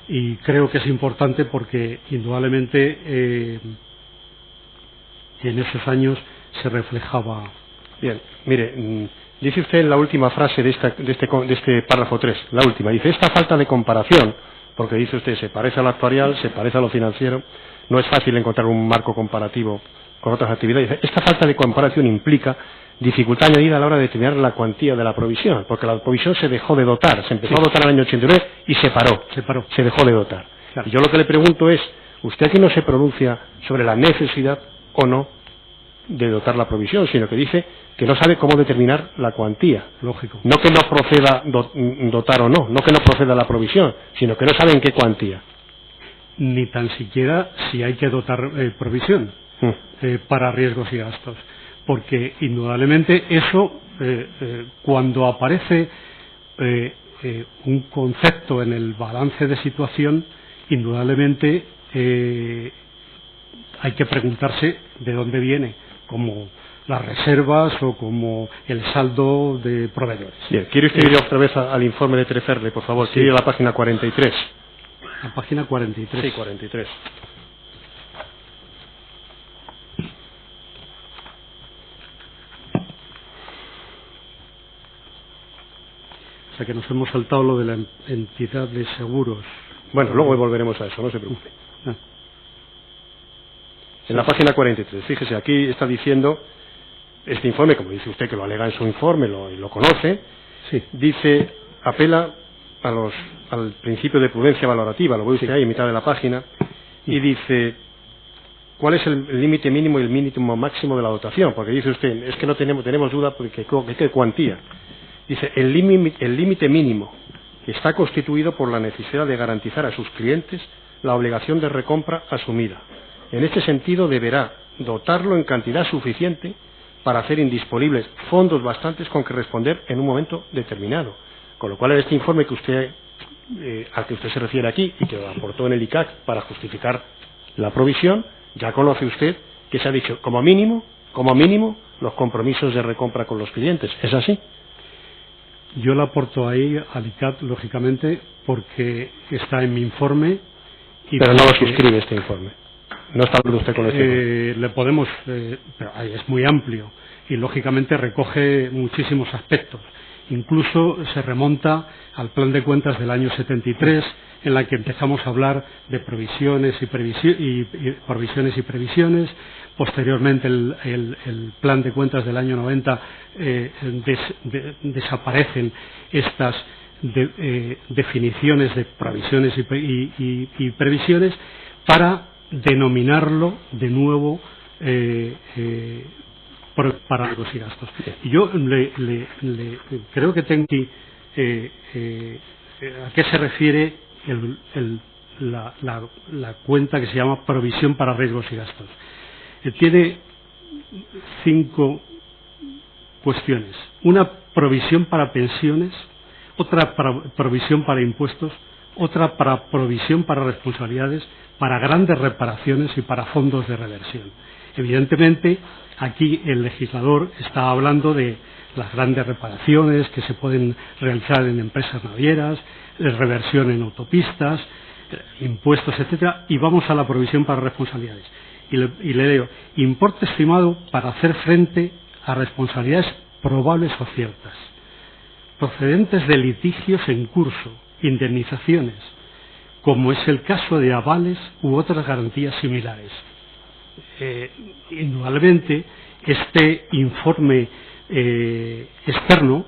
y creo que es importante porque indudablemente en esos años se reflejaba. Bien, mire, dice usted en la última frase de este párrafo 3, la última, dice, esta falta de comparación, porque dice usted, se parece a lo actuarial, se parece a lo financiero, no es fácil encontrar un marco comparativo con otras actividades. Esta falta de comparación implica dificultad añadida a la hora de determinar la cuantía de la provisión, porque la provisión se dejó de dotar, se empezó a dotar en el año 89 y se paró, se dejó de dotar. Claro. Y yo lo que le pregunto es, usted aquí no se pronuncia sobre la necesidad o no de dotar la provisión, sino que dice que no sabe cómo determinar la cuantía. Lógico. No que no proceda dotar o no que no proceda la provisión, sino que no sabe en qué cuantía. Ni tan siquiera si hay que dotar provisión para riesgos y gastos. Porque indudablemente eso, cuando aparece un concepto en el balance de situación, indudablemente hay que preguntarse de dónde viene, como las reservas o como el saldo de proveedores. Bien, ¿quiere usted ir otra vez al informe de Treferle, por favor? Sí. Quiere ir a la página 43. La página 43. Sí, 43. O sea que nos hemos saltado lo de la entidad de seguros. Bueno, luego volveremos a eso, no se preocupe. En la página 43, fíjese, aquí está diciendo, este informe, como dice usted que lo alega en su informe y lo conoce, sí. Dice, apela al principio de prudencia valorativa, lo ve usted ahí en mitad de la página, y dice, ¿cuál es el límite mínimo y el mínimo máximo de la dotación? Porque dice usted, es que no tenemos duda porque qué cuantía. Dice, el límite mínimo está constituido por la necesidad de garantizar a sus clientes la obligación de recompra asumida. En este sentido, deberá dotarlo en cantidad suficiente para hacer indisponibles fondos bastantes con que responder en un momento determinado. Con lo cual, en este informe que al que usted se refiere aquí y que lo aportó en el ICAC para justificar la provisión, ya conoce usted que se ha dicho como mínimo, los compromisos de recompra con los clientes. ¿Es así? Yo lo aporto ahí al ICAT, lógicamente, porque está en mi informe. Pero no lo suscribe este informe. No está hablando usted con este informe. Le podemos, pero es muy amplio y lógicamente recoge muchísimos aspectos. Incluso se remonta al plan de cuentas del año 73, en la que empezamos a hablar de provisiones y previsiones. Posteriormente, el plan de cuentas del año 90 desaparecen estas definiciones de provisiones y previsiones para denominarlo de nuevo para riesgos y gastos. Y yo creo que tengo aquí ¿a qué se refiere la cuenta que se llama provisión para riesgos y gastos? Tiene 5 cuestiones. Una, provisión para pensiones; otra, provisión para impuestos; otra, provisión para responsabilidades, para grandes reparaciones y para fondos de reversión. Evidentemente, aquí el legislador está hablando de las grandes reparaciones que se pueden realizar en empresas navieras, reversión en autopistas, impuestos, etcétera, y vamos a la provisión para responsabilidades. Y le leo: importe estimado para hacer frente a responsabilidades probables o ciertas, procedentes de litigios en curso, indemnizaciones, como es el caso de avales u otras garantías similares. Indudablemente, este informe externo,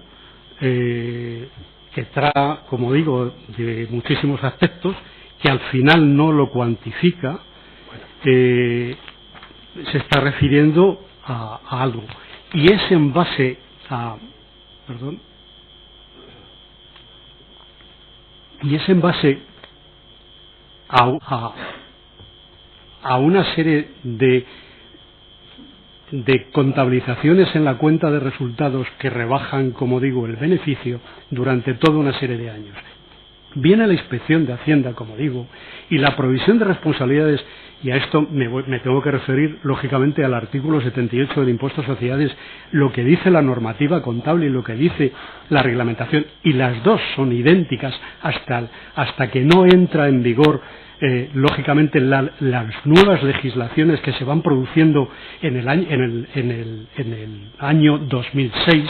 que trae, como digo, de muchísimos aspectos, que al final no lo cuantifica, se está refiriendo a algo, y es en base a una serie de contabilizaciones en la cuenta de resultados que rebajan, como digo, el beneficio durante toda una serie de años. Viene la inspección de Hacienda, como digo, y la provisión de responsabilidades, y a esto me tengo que referir lógicamente al artículo 78 del impuesto a sociedades, lo que dice la normativa contable y lo que dice la reglamentación, y las dos son idénticas hasta que no entra en vigor lógicamente las nuevas legislaciones que se van produciendo en el año 2006,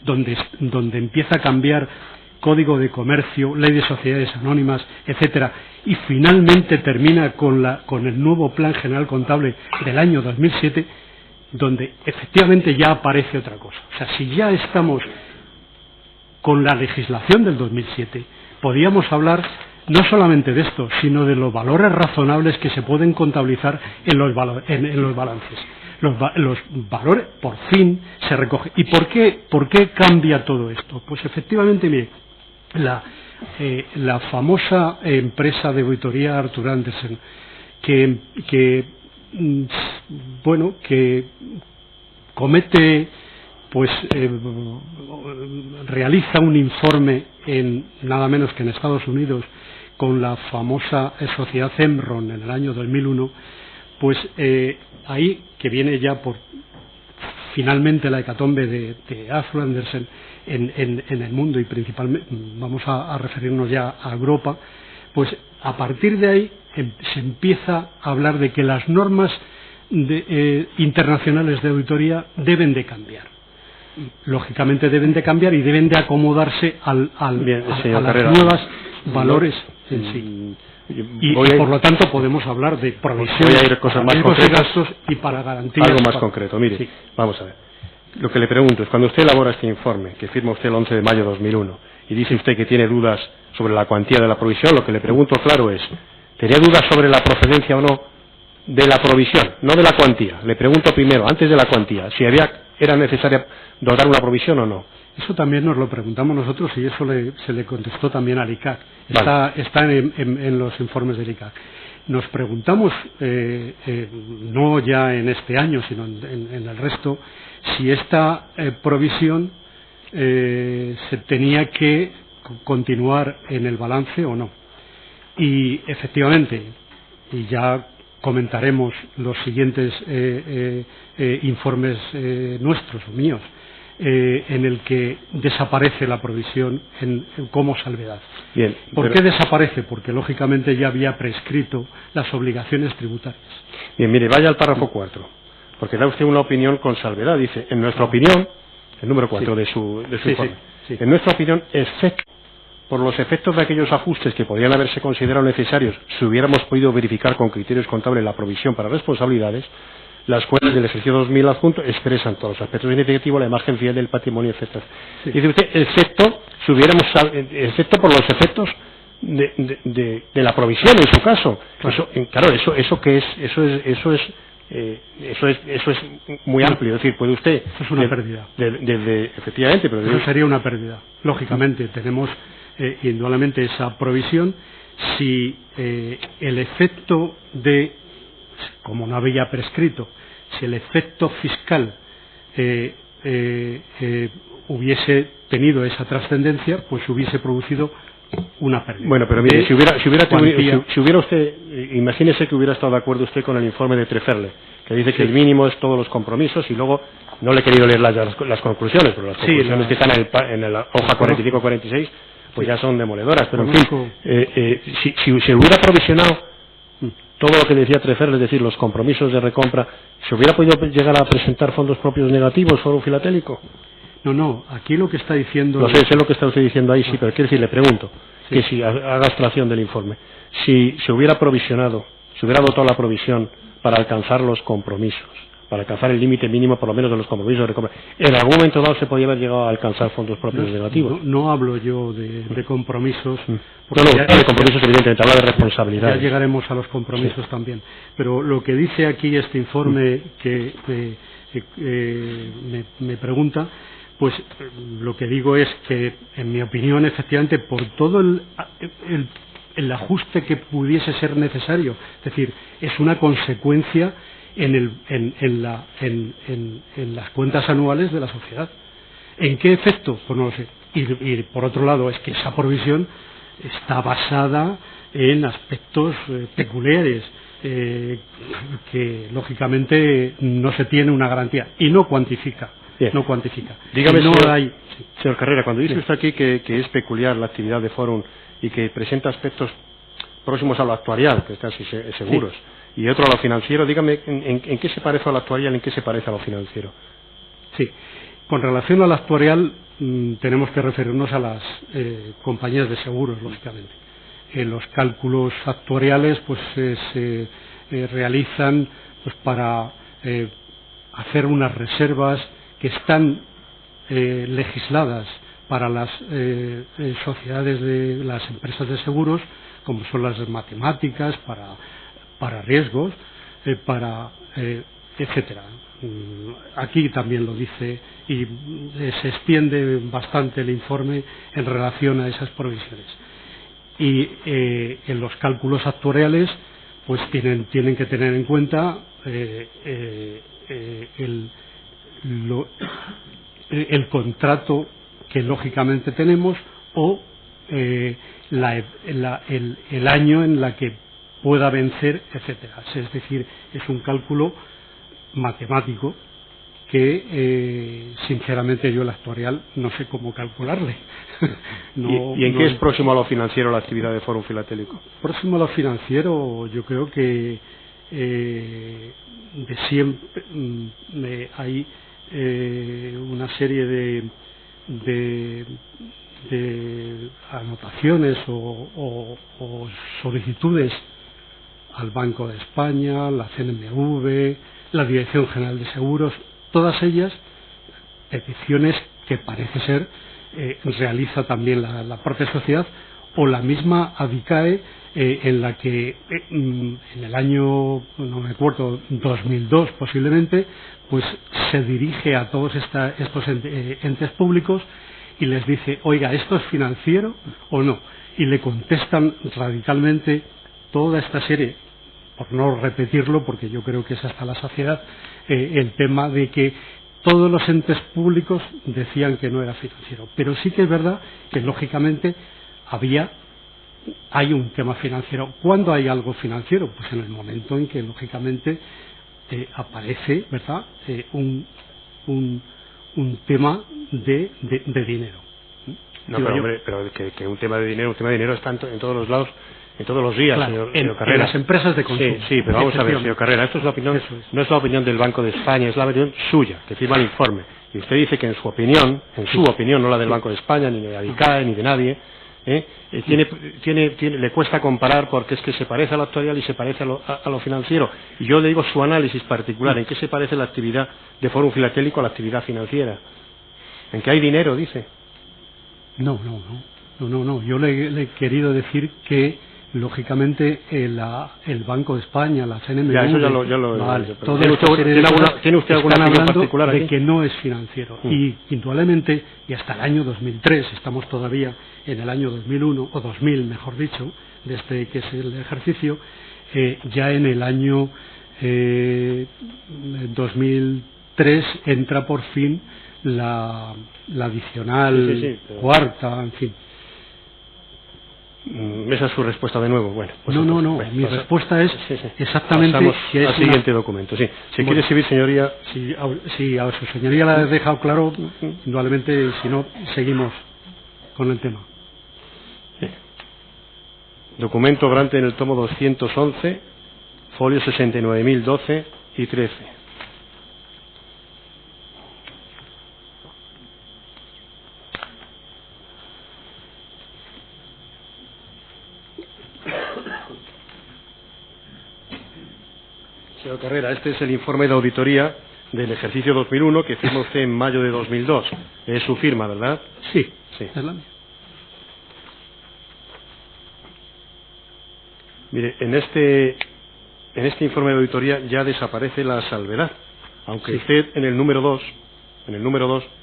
donde empieza a cambiar Código de Comercio, Ley de Sociedades Anónimas, etcétera, y finalmente termina con el nuevo Plan General Contable del año 2007, donde efectivamente ya aparece otra cosa. O sea, si ya estamos con la legislación del 2007, podíamos hablar no solamente de esto, sino de los valores razonables que se pueden contabilizar en los balances. Los valores, por fin, se recogen. ¿Y por qué cambia todo esto? Pues efectivamente, mire, la famosa empresa de auditoría Arthur Andersen, que comete, realiza un informe en nada menos que en Estados Unidos con la famosa sociedad Enron en el año 2001, pues ahí, que viene ya por finalmente la hecatombe de Arthur Andersen en el mundo, y principalmente vamos a referirnos ya a Europa, pues a partir de ahí se empieza a hablar de que las normas internacionales de auditoría deben de cambiar. Lógicamente deben de cambiar y deben de acomodarse a las nuevas valores en sí. Y por lo tanto podemos hablar de provisión cosas más concretas, gastos y para garantías. Algo más concreto, mire, sí. Vamos a ver. Lo que le pregunto es, cuando usted elabora este informe, que firma usted el 11 de mayo de 2001, y dice usted que tiene dudas sobre la cuantía de la provisión, lo que le pregunto claro es, ¿tenía dudas sobre la procedencia o no de la provisión, no de la cuantía? Le pregunto primero, antes de la cuantía, si era necesaria dotar una provisión o no. Eso también nos lo preguntamos nosotros, y eso se le contestó también al ICAC. Está en los informes del ICAC. Nos preguntamos, no ya en este año, sino en el resto, si esta provisión se tenía que continuar en el balance o no. Y efectivamente, y ya comentaremos los siguientes informes nuestros o míos, en el que desaparece la provisión como salvedad. Bien, ¿Por qué desaparece? Porque lógicamente ya había prescrito las obligaciones tributarias. Bien, mire, vaya al párrafo 4, porque da usted una opinión con salvedad. Dice, en nuestra opinión, el número 4 de su informe, sí. En nuestra opinión, por los efectos de aquellos ajustes que podrían haberse considerado necesarios si hubiéramos podido verificar con criterios contables la provisión para responsabilidades, las cuentas del ejercicio 2000 adjunto expresan todos los aspectos significativos, la imagen fiel del patrimonio, etc. Sí. Dice usted, excepto por los efectos de la provisión en su caso. Claro, eso es muy amplio. Es decir, puede usted. Eso es una pérdida. Efectivamente, pero eso sería una pérdida. Lógicamente, tenemos indudablemente esa provisión, si el efecto de, como no había prescrito, si el efecto fiscal hubiese tenido esa trascendencia, pues hubiese producido una pérdida. Bueno, pero mire, si hubiera usted, imagínese que hubiera estado de acuerdo usted con el informe de Treferle, que dice que el mínimo es todos los compromisos, y luego no le he querido leer las conclusiones, pero las conclusiones que están en la hoja 45-46 pues ya son demoledoras, pero en fin, si se hubiera provisionado todo lo que decía Treferle, es decir, los compromisos de recompra, ¿se hubiera podido llegar a presentar fondos propios negativos, Foro Filatélico? No, aquí lo que está diciendo... No sé lo que está usted diciendo ahí, sí, pero quiero decir, le pregunto, que si haga abstracción del informe, si se hubiera provisionado, se hubiera dotado la provisión para alcanzar los compromisos, para alcanzar el límite mínimo por lo menos de los compromisos de recompra, en algún momento dado se podía haber llegado a alcanzar fondos propios negativos. No hablo yo de compromisos. No, de compromisos evidentemente, habla de responsabilidad. Ya llegaremos a los compromisos también. Pero lo que dice aquí este informe que me pregunta, pues lo que digo es que, en mi opinión, efectivamente, por todo el ajuste que pudiese ser necesario, es decir, es una consecuencia en las cuentas anuales de la sociedad. ¿En qué efecto? Pues no lo sé. Y por otro lado, es que esa provisión está basada en aspectos peculiares que, lógicamente, no se tiene una garantía y no cuantifica. Bien. No cuantifica. Dígame, no señor Carrera, cuando dice usted aquí que es peculiar la actividad de Fórum y que presenta aspectos próximos a lo actuarial, que es casi seguros, y otro a lo financiero, dígame en qué se parece a lo actuarial y en qué se parece a lo financiero. Sí, con relación a lo actuarial tenemos que referirnos a las compañías de seguros, lógicamente. Los cálculos actuariales pues se realizan pues para hacer unas reservas que están legisladas para las sociedades de las empresas de seguros, como son las matemáticas, para riesgos, etcétera. Aquí también lo dice y se extiende bastante el informe en relación a esas provisiones. Y en los cálculos actuariales pues tienen que tener en cuenta el contrato que lógicamente tenemos o el año en la que pueda vencer, etcétera. Es decir, es un cálculo matemático que sinceramente yo el actuarial no sé cómo calcularle. ¿Y en qué es próximo a lo financiero la actividad de Fórum Filatélico? Próximo a lo financiero, yo creo que de siempre hay una serie de anotaciones o solicitudes al Banco de España, la CNMV, la Dirección General de Seguros, todas ellas peticiones que parece ser realiza también la propia sociedad o la misma ADICAE, en la que en el año, no me acuerdo, 2002 posiblemente, pues se dirige a todos estos entes públicos y les dice, oiga, ¿esto es financiero o no? Y le contestan radicalmente toda esta serie, por no repetirlo, porque yo creo que es hasta la saciedad, el tema de que todos los entes públicos decían que no era financiero. Pero sí que es verdad que, lógicamente, hay un tema financiero. ¿Cuándo hay algo financiero? Pues en el momento en que, lógicamente, aparece, ¿verdad?, un tema de dinero. No, pero, hombre, pero que un tema de dinero está en todos los lados, en todos los días, claro, señor Carrera. En las empresas de consumo. Sí, pero vamos a ver, señor Carrera, esto es la opinión, no es la opinión del Banco de España, es la opinión suya, que firma el informe. Y usted dice que en su opinión, no la del Banco de España, ni de ADICAE, ni de nadie, le cuesta comparar porque es que se parece a lo actuarial y se parece a lo financiero. Y yo le digo su análisis particular, ¿en qué se parece la actividad de Fórum Filatélico a la actividad financiera? ¿En qué hay dinero, dice? No. Yo le he querido decir que lógicamente el Banco de España, la CNMV, ya lo vale, ¿Tiene usted alguna opinión particular de aquí? que no es financiero y indudablemente, y hasta el año 2003, estamos todavía en el año 2001 o 2000 mejor dicho, desde que es el ejercicio, ya en el año 2003 entra por fin la adicional cuarta, en fin. Esa es su respuesta de nuevo. Bueno, pues no. Mi respuesta es exactamente que es al siguiente documento. Sí. Si quiere escribir, señoría. Si a su señoría la he dejado claro, indudablemente, si no, seguimos con el tema. Sí. Documento obrante en el tomo 211, folio 69.012 y 13. Señor Carrera, este es el informe de auditoría del ejercicio 2001 que firma usted en mayo de 2002. Es su firma, ¿verdad? Sí. Sí. Es la mía. Mire, en este informe de auditoría ya desaparece la salvedad, aunque usted en el número 2,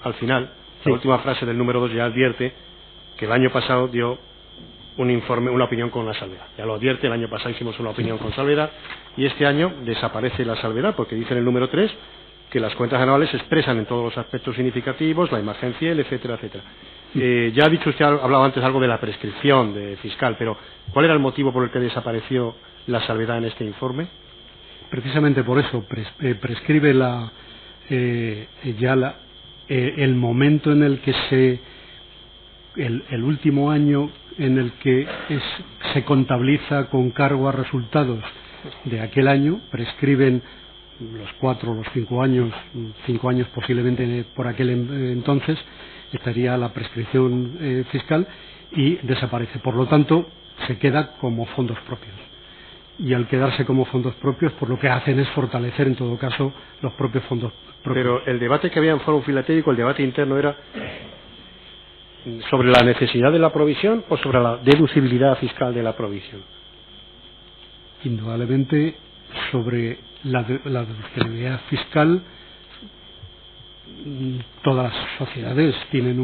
al final, la última frase del número 2 ya advierte que el año pasado dio un informe, una opinión con la salvedad. Ya lo advierte, el año pasado hicimos una opinión con salvedad y este año desaparece la salvedad porque dice en el número 3 que las cuentas anuales expresan en todos los aspectos significativos la imagen fiel, etcétera, etcétera. Ya ha dicho usted, ha hablado antes algo de la prescripción fiscal, pero ¿cuál era el motivo por el que desapareció la salvedad en este informe? Precisamente por eso prescribe el momento en el que el último año en el que se contabiliza con cargo a resultados de aquel año, prescriben los 4 o los 5 años posiblemente por aquel entonces, estaría la prescripción fiscal y desaparece. Por lo tanto, se queda como fondos propios. Y al quedarse como fondos propios, pues lo que hacen es fortalecer en todo caso los propios fondos propios. Pero el debate que había en Fórum Filatélico, el debate interno era sobre la necesidad de la provisión o sobre la deducibilidad fiscal de la provisión. Indudablemente sobre la deducibilidad fiscal. Todas las sociedades tienen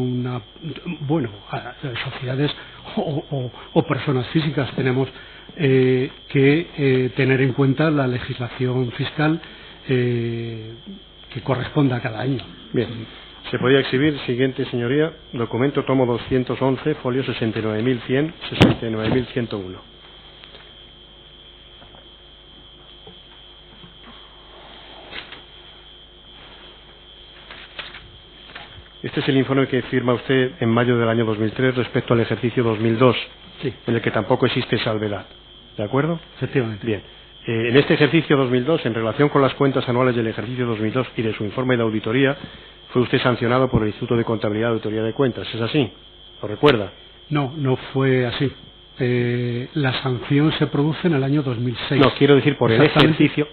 sociedades o personas físicas tenemos que tener en cuenta la legislación fiscal que corresponda a cada año. Bien. Se podría exhibir, siguiente señoría, documento tomo 211, folio 69.100, 69.101. Este es el informe que firma usted en mayo del año 2003 respecto al ejercicio 2002, en el que tampoco existe salvedad. ¿De acuerdo? Efectivamente. Bien. En este ejercicio 2002, en relación con las cuentas anuales del ejercicio 2002 y de su informe de auditoría, fue usted sancionado por el Instituto de Contabilidad y Auditoría de Cuentas. ¿Es así? ¿Lo recuerda? No fue así. La sanción se produce en el año 2006. No, quiero decir por el ejercicio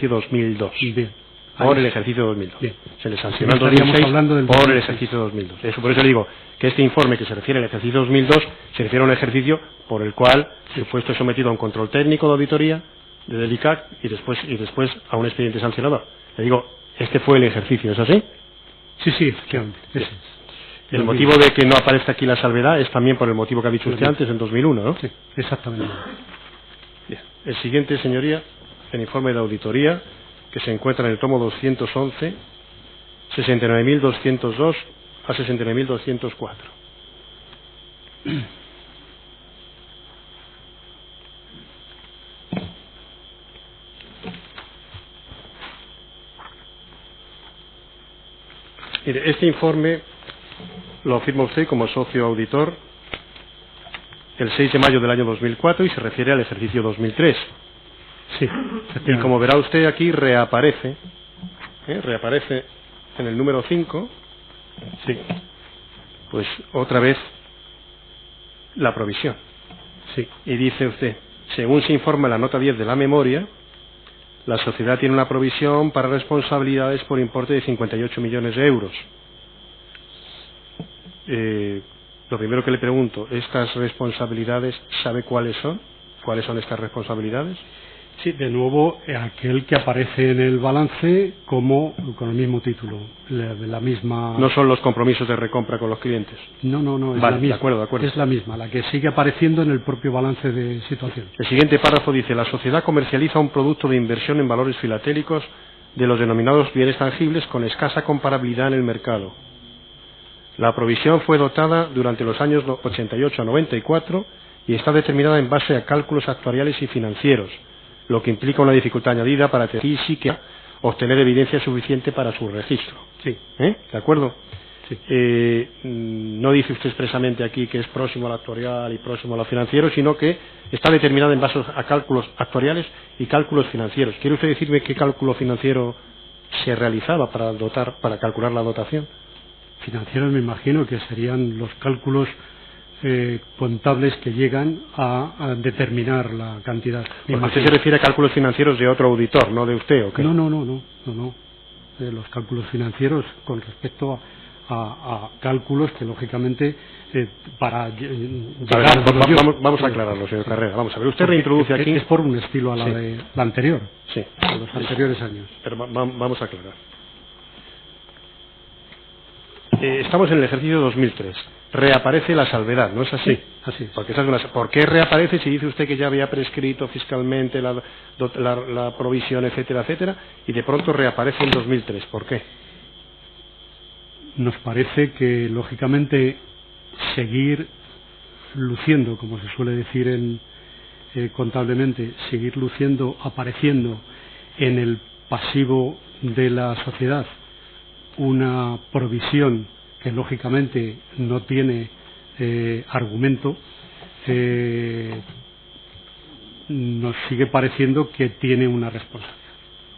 2002. Bien. Por el ejercicio 2002. Bien. Se le sancionó en 2006 por el ejercicio 2002. Por eso digo que este informe que se refiere al ejercicio 2002 se refiere a un ejercicio por el cual fue esto sometido a un control técnico de auditoría de DELICAC y después a un expediente sancionador. Le digo, este fue el ejercicio, ¿es así? Sí, efectivamente. El motivo de que no aparezca aquí la salvedad es también por el motivo que ha dicho usted antes, en 2001, ¿no? Sí, exactamente. Bien. El siguiente, señoría, el informe de auditoría que se encuentra en el tomo 211, 69.202 a 69.204. Mire, este informe lo firma usted como socio auditor el 6 de mayo del año 2004 y se refiere al ejercicio 2003. Sí. Y como verá usted aquí reaparece en el número 5, sí, pues otra vez la provisión. Sí. Y dice usted, según se informa en la nota 10 de la memoria, la sociedad tiene una provisión para responsabilidades por importe de 58 millones de euros. Lo primero que le pregunto, ¿estas responsabilidades sabe cuáles son? ¿Cuáles son estas responsabilidades? Sí, de nuevo, aquel que aparece en el balance como con el mismo título, la misma... No son los compromisos de recompra con los clientes. No, es vale, la misma. De acuerdo. Es la misma, la que sigue apareciendo en el propio balance de situación. El siguiente párrafo dice: la sociedad comercializa un producto de inversión en valores filatélicos de los denominados bienes tangibles con escasa comparabilidad en el mercado. La provisión fue dotada durante los años 88 a 94 y está determinada en base a cálculos actuariales y financieros, lo que implica una dificultad añadida para que obtener evidencia suficiente para su registro. Sí. ¿De acuerdo? Sí. No dice usted expresamente aquí que es próximo al actuarial y próximo a lo financiero, sino que está determinada en base a cálculos actuariales y cálculos financieros. ¿Quiere usted decirme qué cálculo financiero se realizaba para calcular la dotación? Financieros, me imagino que serían los cálculos contables que llegan a determinar la cantidad. Porque usted se refiere a cálculos financieros de otro auditor, no de usted, ¿o qué? No. Los cálculos financieros con respecto a cálculos que, lógicamente, para llegar... Vamos a aclararlo, señor Carrera. Vamos a ver, usted reintroduce aquí... Es por un estilo a la anterior, sí, a los anteriores años. Pero vamos a aclarar. Estamos en el ejercicio 2003. Reaparece la salvedad, ¿no es así? Sí, así es. Porque ¿por qué reaparece si dice usted que ya había prescrito fiscalmente la provisión, etcétera, etcétera, y de pronto reaparece en 2003? ¿Por qué? Nos parece que, lógicamente, seguir luciendo, como se suele decir contablemente, seguir luciendo, apareciendo en el pasivo de la sociedad una provisión que lógicamente no tiene argumento, nos sigue pareciendo que tiene una responsabilidad.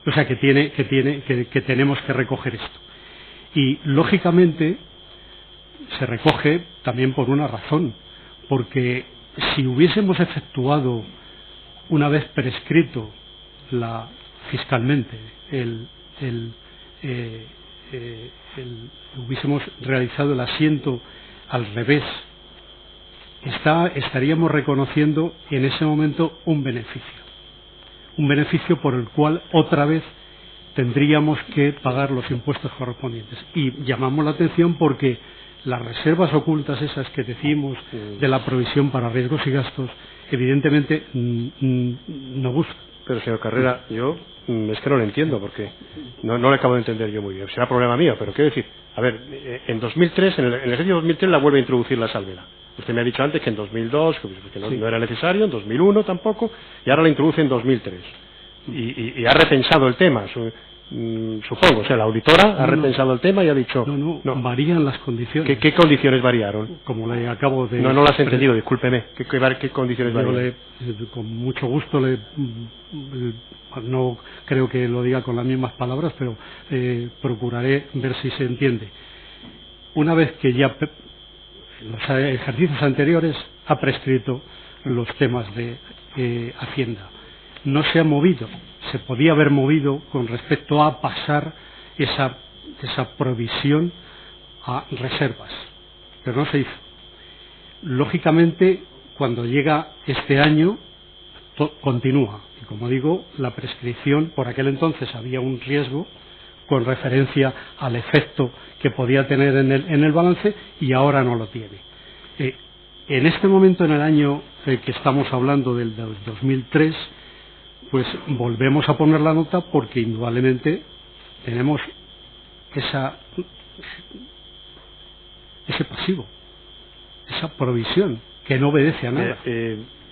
O sea, que tenemos que recoger esto. Y lógicamente se recoge también por una razón, porque si hubiésemos efectuado, una vez prescrito fiscalmente hubiésemos realizado el asiento al revés, estaríamos reconociendo en ese momento un beneficio por el cual otra vez tendríamos que pagar los impuestos correspondientes. Y llamamos la atención porque las reservas ocultas esas que decimos de la provisión para riesgos y gastos, evidentemente no gustan. Pero, señor Carrera, yo es que no lo entiendo, porque no lo acabo de entender yo muy bien. Será problema mío, pero quiero decir, a ver, en 2003, en el ejercicio 2003 la vuelve a introducir la salvedad. Usted me ha dicho antes que en 2002, que no era necesario, en 2001 tampoco, y ahora la introduce en 2003. Y ha repensado el tema, supongo. O sea, la auditora ha repensado el tema y ha dicho... No, varían las condiciones. ¿Qué condiciones variaron? Como le acabo de... No las he entendido, discúlpeme. ¿Qué condiciones varían? Con mucho gusto no creo que lo diga con las mismas palabras, pero procuraré ver si se entiende. Una vez que ya en los ejercicios anteriores ha prescrito los temas de Hacienda, no se ha movido, se podía haber movido con respecto a pasar esa provisión a reservas, pero no se hizo. Lógicamente, cuando llega este año, continúa. Y como digo, la prescripción, por aquel entonces había un riesgo con referencia al efecto que podía tener en el balance, y ahora no lo tiene. En este momento, en el año que estamos hablando del 2003, pues volvemos a poner la nota porque indudablemente tenemos ese pasivo, esa provisión que no obedece a nada.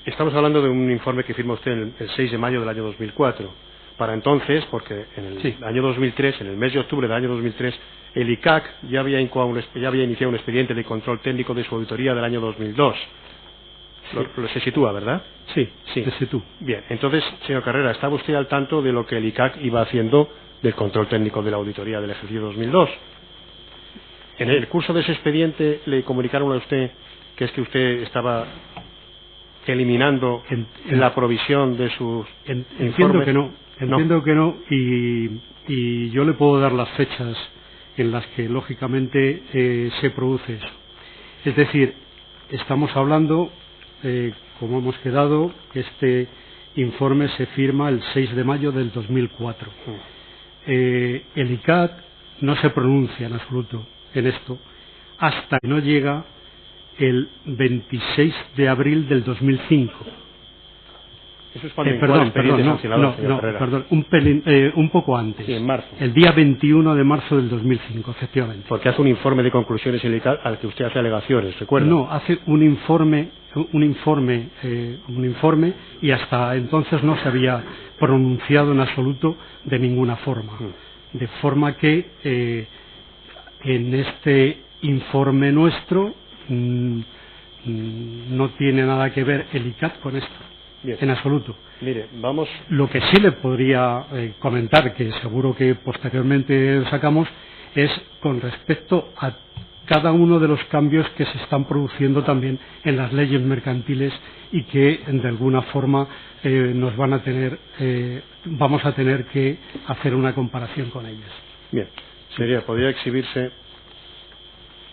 Estamos hablando de un informe que firma usted el 6 de mayo del año 2004. Para entonces, porque en el año 2003, en el mes de octubre del año 2003, el ICAC ya había iniciado un expediente de control técnico de su auditoría del año 2002. Se sitúa, ¿verdad? Sí, se sitúa. Bien, entonces, señor Carrera, ¿estaba usted al tanto de lo que el ICAC iba haciendo del control técnico de la auditoría del ejercicio 2002? En el curso de ese expediente le comunicaron a usted que es que usted estaba eliminando la provisión de sus informes. Entiendo que no, y yo le puedo dar las fechas en las que lógicamente se produce eso. Es decir, estamos hablando, como hemos quedado, que este informe se firma el 6 de mayo del 2004. El ICAT no se pronuncia en absoluto en esto hasta que no llega el 26 de abril del 2005. Eso es cuando un poco antes. Sí, en marzo. El día 21 de marzo del 2005, efectivamente. Porque hace un informe de conclusiones el ICAT al que usted hace alegaciones, ¿recuerda? No, hace un informe y hasta entonces no se había pronunciado en absoluto de ninguna forma. De forma que en este informe nuestro no tiene nada que ver el ICAT con esto. Bien. En absoluto. Mire, vamos. Lo que sí le podría comentar, que seguro que posteriormente sacamos, es con respecto a cada uno de los cambios que se están produciendo también en las leyes mercantiles y que de alguna forma vamos a tener que hacer una comparación con ellas. Bien, podría exhibirse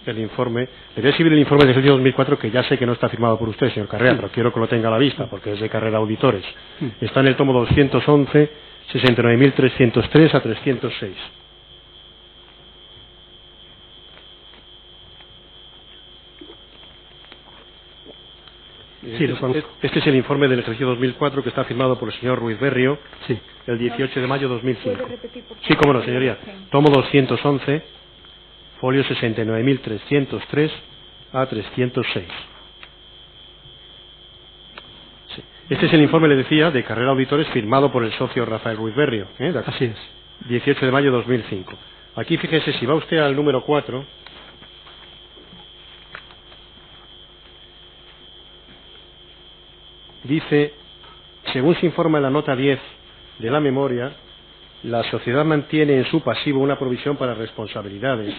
el informe. Debería exhibir el informe del ejercicio 2004, que ya sé que no está firmado por usted, señor Carrera, pero quiero que lo tenga a la vista porque es de Carrera Auditores. Está en el tomo 211, 69.303 a 306. Sí, este es el informe del ejercicio 2004 que está firmado por el señor Ruiz Berrio, sí, el 18 de mayo de 2005. ¿Puede repetir, por favor? Sí, cómo no, señoría. Tomo 211, folio 69.303 a 306. Sí. Este es el informe, le decía, de Carrera Auditores firmado por el socio Rafael Ruiz Berrio. Así es. 18 de mayo de 2005. Aquí fíjese, si va usted al número 4, dice, según se informa en la nota 10 de la memoria, la sociedad mantiene en su pasivo una provisión para responsabilidades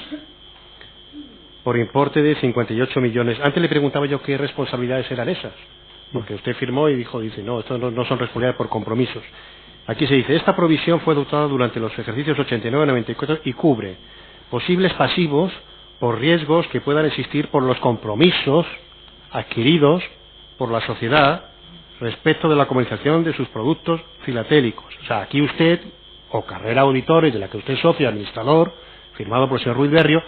por importe de 58 millones. Antes le preguntaba yo qué responsabilidades eran esas, porque usted firmó y dice, no, esto no son responsabilidades por compromisos. Aquí se dice, esta provisión fue dotada durante los ejercicios 89-94 y cubre posibles pasivos por riesgos que puedan existir por los compromisos adquiridos por la sociedad respecto de la comercialización de sus productos filatélicos. O sea, aquí usted, o Carrera Auditores, de la que usted es socio, administrador, firmado por el señor Ruiz Berrio,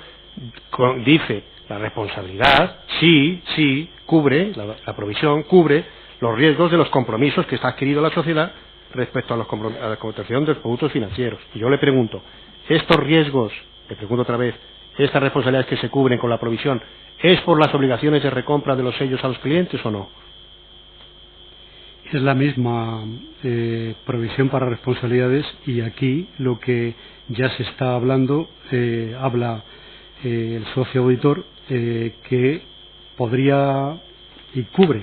dice, la responsabilidad, sí, cubre, la provisión cubre los riesgos de los compromisos que está adquirido la sociedad respecto a la comercialización de los productos financieros. Y yo le pregunto, estos riesgos, le pregunto otra vez, estas responsabilidades que se cubren con la provisión, ¿es por las obligaciones de recompra de los sellos a los clientes o no? Es la misma provisión para responsabilidades, y aquí lo que ya se está hablando, habla el socio auditor, que podría y cubre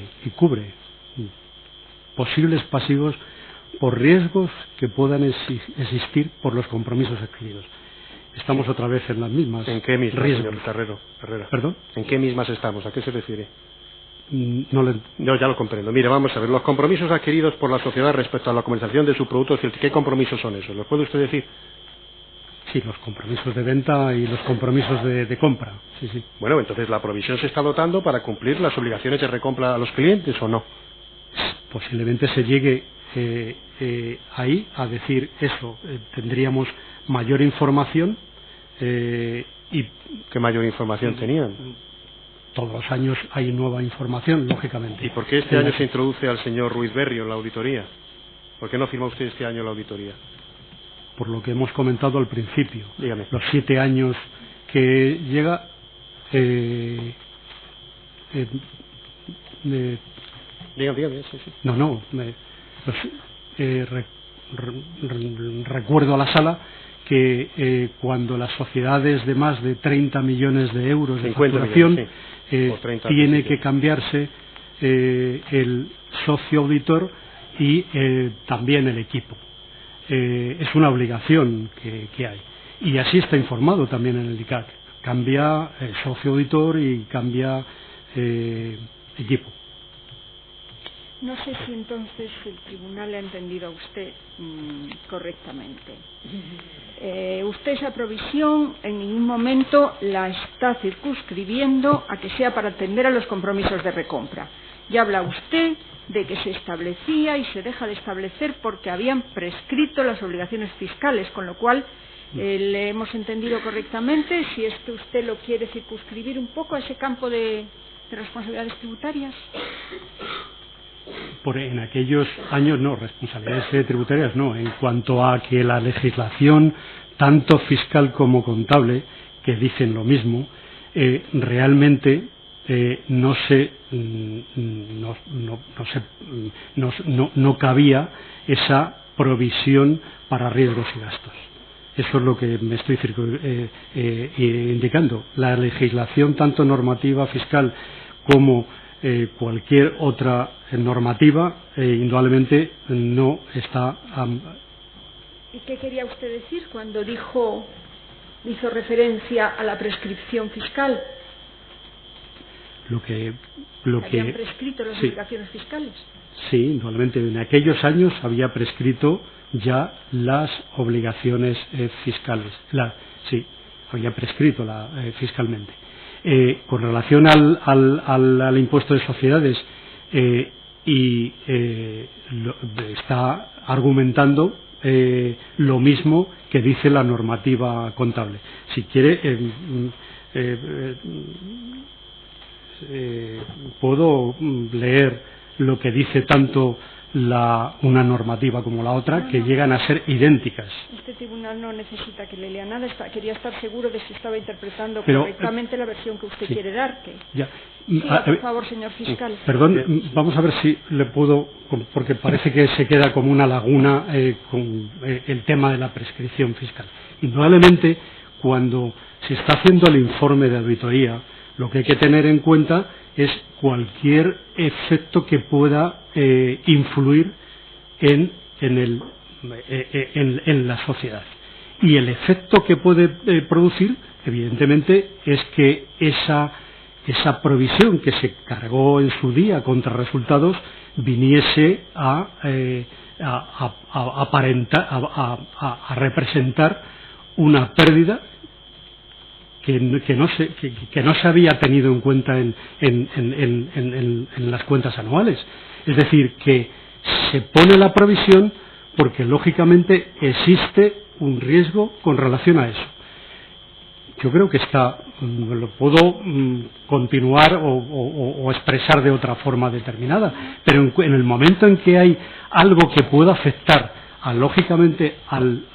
posibles pasivos por riesgos que puedan existir por los compromisos adquiridos. Estamos otra vez en las mismas. ¿En qué mismas, riesgos, señor Carrera? ¿Perdón? ¿En qué mismas estamos? ¿A qué se refiere? No, ya lo comprendo. Mire, vamos a ver, los compromisos adquiridos por la sociedad respecto a la comercialización de sus productos, ¿qué compromisos son esos? ¿Los puede usted decir? Sí, los compromisos de venta y los compromisos de compra. Sí. Bueno, entonces, ¿la provisión se está dotando para cumplir las obligaciones de recompra a los clientes o no? Posiblemente se llegue ahí a decir eso. Tendríamos mayor información y... ¿Qué mayor información tenían? Todos los años hay nueva información, lógicamente. ¿Y por qué este año se introduce al señor Ruiz Berrio en la auditoría? ¿Por qué no firma usted este año la auditoría? Por lo que hemos comentado al principio. Dígame. Los 7 años que llega... Dígame, sí. Recuerdo a la sala que cuando las sociedades de más de 30 millones de euros de facturación tiene que cambiarse el socio auditor y también el equipo. Es una obligación que hay. Y así está informado también en el ICAC. Cambia el socio auditor y cambia equipo. No sé si entonces el tribunal le ha entendido a usted correctamente. Usted esa provisión en ningún momento la está circunscribiendo a que sea para atender a los compromisos de recompra. Ya habla usted de que se establecía y se deja de establecer porque habían prescrito las obligaciones fiscales, con lo cual le hemos entendido correctamente. Si es que usted lo quiere circunscribir un poco a ese campo de responsabilidades tributarias. En aquellos años no, responsabilidades tributarias no, en cuanto a que la legislación, tanto fiscal como contable, que dicen lo mismo, realmente no cabía esa provisión para riesgos y gastos. Eso es lo que me estoy indicando. La legislación, tanto normativa fiscal como cualquier otra normativa, indudablemente no está. ¿Y qué quería usted decir cuando hizo referencia a la prescripción fiscal? Lo que ¿Habían prescrito las obligaciones fiscales? Sí, indudablemente en aquellos años había prescrito ya las obligaciones fiscales. Sí, había prescrito fiscalmente. Con relación al impuesto de sociedades, está argumentando lo mismo que dice la normativa contable. Si quiere, puedo leer lo que dice tanto una normativa como la otra, que llegan a ser idénticas. Este tribunal no necesita que le lea nada, quería estar seguro de si estaba interpretando correctamente la versión que usted quiere dar. Por favor, señor fiscal. Perdón, vamos a ver si le puedo, porque parece que se queda como una laguna con el tema de la prescripción fiscal. Indudablemente, cuando se está haciendo el informe de auditoría, lo que hay que tener en cuenta es cualquier efecto que pueda influir en la sociedad. Y el efecto que puede producir, evidentemente, es que esa provisión que se cargó en su día contra resultados viniese a representar una pérdida que no se había tenido en cuenta en las cuentas anuales. Es decir, que se pone la provisión porque lógicamente existe un riesgo con relación a eso. Yo creo que lo puedo continuar o expresar de otra forma determinada, pero en el momento en que hay algo que pueda afectar lógicamente al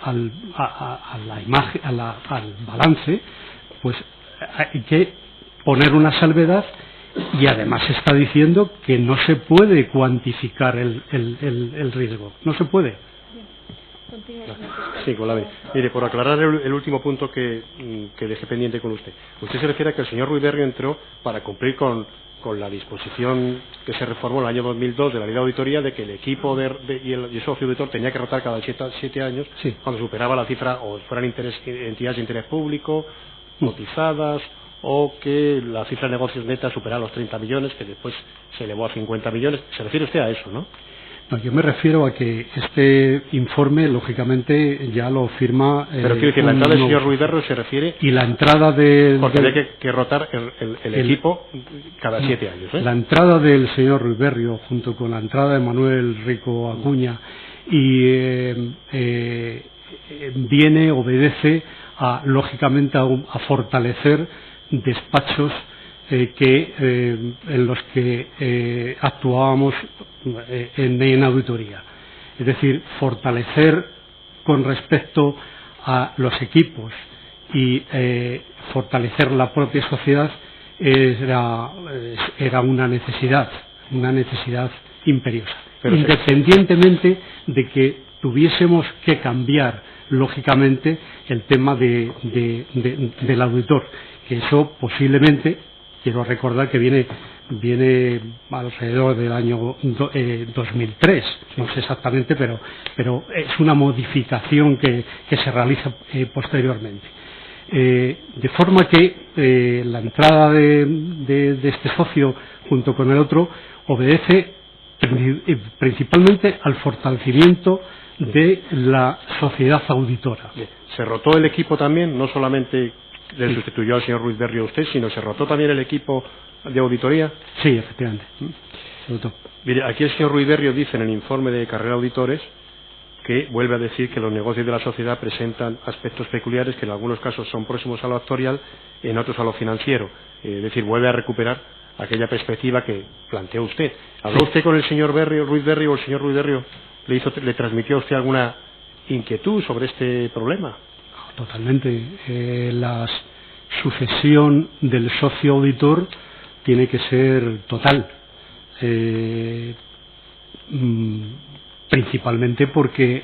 balance, pues hay que poner una salvedad, y además está diciendo que no se puede cuantificar el riesgo, no se puede. Sí, Colave. Mire, por aclarar el último punto que dejé pendiente con usted. Usted se refiere a que el señor Ruiz Berrio entró para cumplir con la disposición que se reformó en el año 2002 de la ley de auditoría, de que el equipo y el socio auditor tenía que rotar cada 7 años, sí, cuando superaba la cifra, o fueran entidades de interés público, cotizadas, o que la cifra de negocios neta superara los 30 millones, que después se elevó a 50 millones. Se refiere usted a eso, ¿no? No, yo me refiero a que este informe, lógicamente, ya lo firma. Pero quiero decir, la entrada del señor Ruiz Berrio se refiere. Y la entrada de. Porque había que rotar el equipo cada 7 años. La entrada del señor Ruiz Berrio, junto con la entrada de Manuel Rico Acuña, obedece lógicamente a fortalecer despachos en los que actuábamos en auditoría. Es decir, fortalecer con respecto a los equipos y fortalecer la propia sociedad era una necesidad imperiosa. Pero independientemente de que tuviésemos que cambiar lógicamente el tema del auditor, que eso posiblemente, quiero recordar que viene alrededor del año 2003, no sé exactamente, pero es una modificación que se realiza posteriormente. De forma que la entrada de este socio junto con el otro obedece principalmente al fortalecimiento de la sociedad auditora. ¿Se rotó el equipo también? No solamente le sustituyó al señor Ruiz Berrio usted, sino se rotó también el equipo de auditoría. Sí, efectivamente. Se rotó. Mire, aquí el señor Ruiz Berrio dice en el informe de Carrera Auditores que vuelve a decir que los negocios de la sociedad presentan aspectos peculiares que en algunos casos son próximos a lo actuarial, en otros a lo financiero. Es decir, vuelve a recuperar aquella perspectiva que planteó usted. ¿Habló usted con el señor Ruiz Berrio, o el señor Ruiz Berrio le transmitió a usted alguna inquietud sobre este problema? Totalmente. La sucesión del socio auditor tiene que ser total. Principalmente porque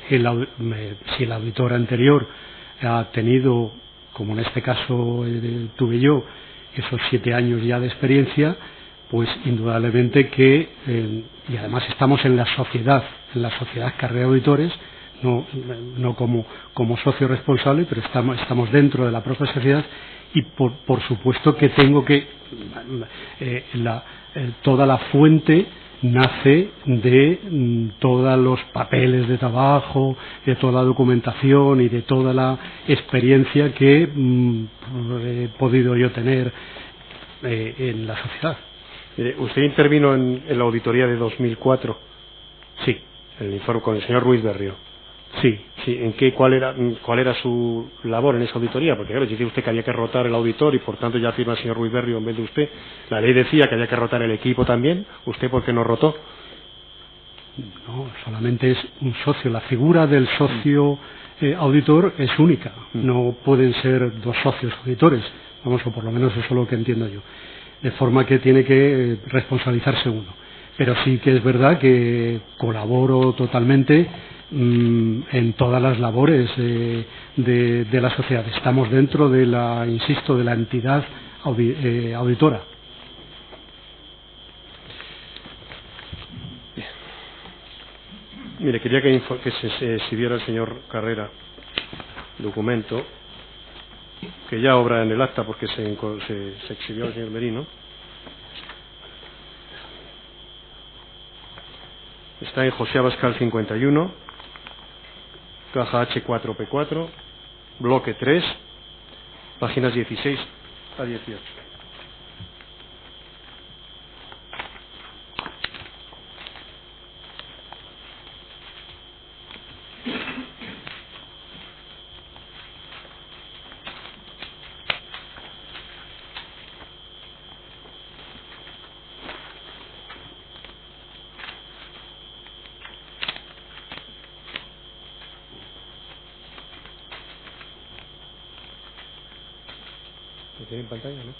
si el auditor anterior ha tenido, como en este caso tuve yo, esos 7 años ya de experiencia, pues indudablemente que, y además estamos en la sociedad Carrera Auditores, no como socio responsable, pero estamos dentro de la propia sociedad, y por supuesto que tengo que toda la fuente nace de todos los papeles de trabajo, de toda la documentación y de toda la experiencia que he podido yo tener en la sociedad. ¿Usted intervino en la auditoría de 2004? Sí. El informe con el señor Ruiz Berrio. Sí. Sí. ¿Cuál era su labor en esa auditoría? Porque claro, dice usted que había que rotar el auditor y por tanto ya firma el señor Ruiz Berrio en vez de usted. La ley decía que había que rotar el equipo también. ¿Usted por qué no rotó? No, solamente es un socio. La figura del socio auditor es única. No pueden ser 2 socios auditores. Vamos, o por lo menos eso es lo que entiendo yo. De forma que tiene que responsabilizarse uno. Pero sí que es verdad que colaboro totalmente en todas las labores de la sociedad. Estamos dentro de la entidad auditora. Mire, quería que se exhibiera el señor Carrera documento que ya obra en el acta porque se exhibió al señor Merino. Está en José Abascal 51, caja H4P4, bloque 3, páginas 16 a 18. ¿Lo tiene en pantalla, no?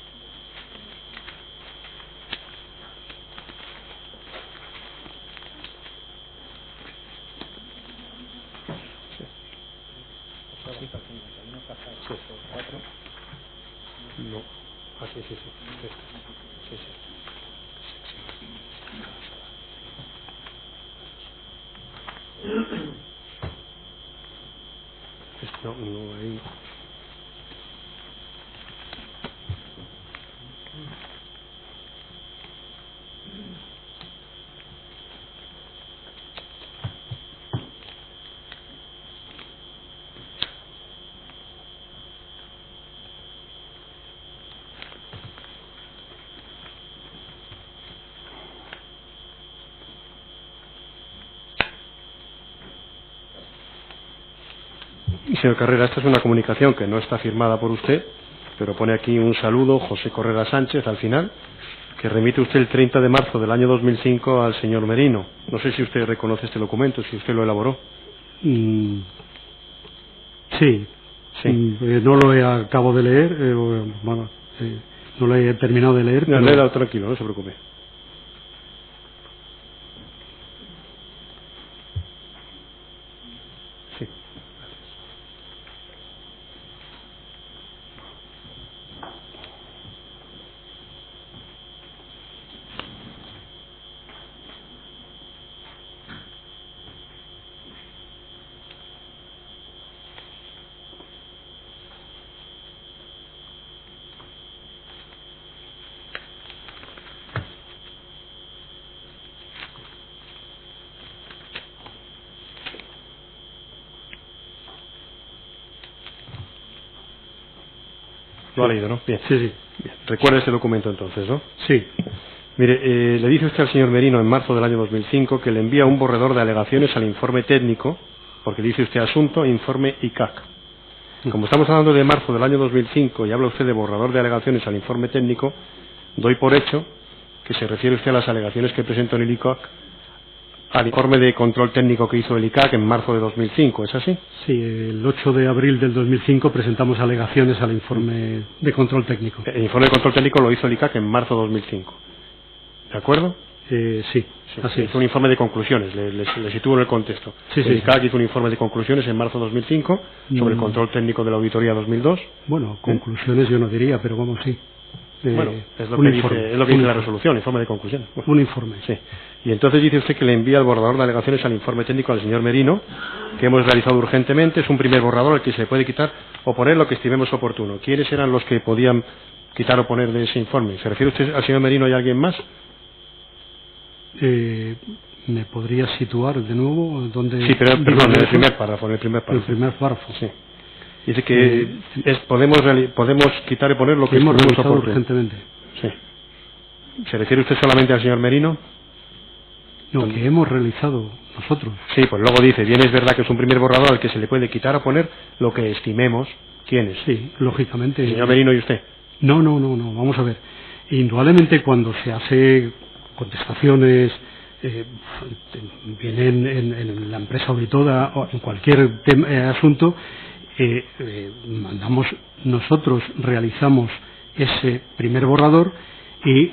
No. Ah, sí. Sí. No hay. Señor Carrera, esta es una comunicación que no está firmada por usted, pero pone aquí un saludo, José Correra Sánchez, al final, que remite usted el 30 de marzo del año 2005 al señor Merino. No sé si usted reconoce este documento, si usted lo elaboró. Sí. No lo acabo de leer, no lo he terminado de leer. No, léelo tranquilo, no se preocupe. Sí. Lo ha leído, ¿no? Bien. Sí, sí. Bien. Recuerda este documento entonces, ¿no? Sí. Mire, le dice usted al señor Merino en marzo del año 2005 que le envía un borrador de alegaciones al informe técnico, porque dice usted asunto, informe ICAC. Como estamos hablando de marzo del año 2005 y habla usted de borrador de alegaciones al informe técnico, doy por hecho que se refiere usted a las alegaciones que presentó en el ICAC al informe de control técnico que hizo el ICAC en marzo de 2005, ¿es así? Sí, el 8 de abril del 2005 presentamos alegaciones al informe de control técnico. El informe de control técnico lo hizo el ICAC en marzo de 2005. ¿De acuerdo? Sí, así es. Hizo un informe de conclusiones, le sitúo en el contexto. Sí, el ICAC hizo un informe de conclusiones en marzo de 2005 sobre el control técnico de la auditoría 2002. Bueno, conclusiones yo no diría, pero vamos, sí. Bueno, es lo que dice la resolución, informe de conclusiones. Bueno, un informe. Sí. Y entonces dice usted que le envía el borrador de alegaciones al informe técnico al señor Merino, que hemos realizado urgentemente. Es un primer borrador al que se puede quitar o poner lo que estimemos oportuno. ¿Quiénes eran los que podían quitar o poner de ese informe? ¿Se refiere usted al señor Merino y a alguien más? ¿Me podría situar de nuevo? ¿Dónde? Sí, pero perdón, en el primer párrafo. El primer párrafo. Sí. Dice que podemos quitar y poner lo que hemos estimemos realizado oportuno. urgentemente. Sí. ¿Se refiere usted solamente al señor Merino? No, que hemos realizado nosotros. Sí, pues luego dice, bien es verdad que es un primer borrador al que se le puede quitar o poner lo que estimemos. ¿Quiénes? Sí, lógicamente. ¿El señor Merino y usted? No, vamos a ver. Indudablemente cuando se hace contestaciones, vienen en la empresa auditora o en cualquier asunto, realizamos ese primer borrador y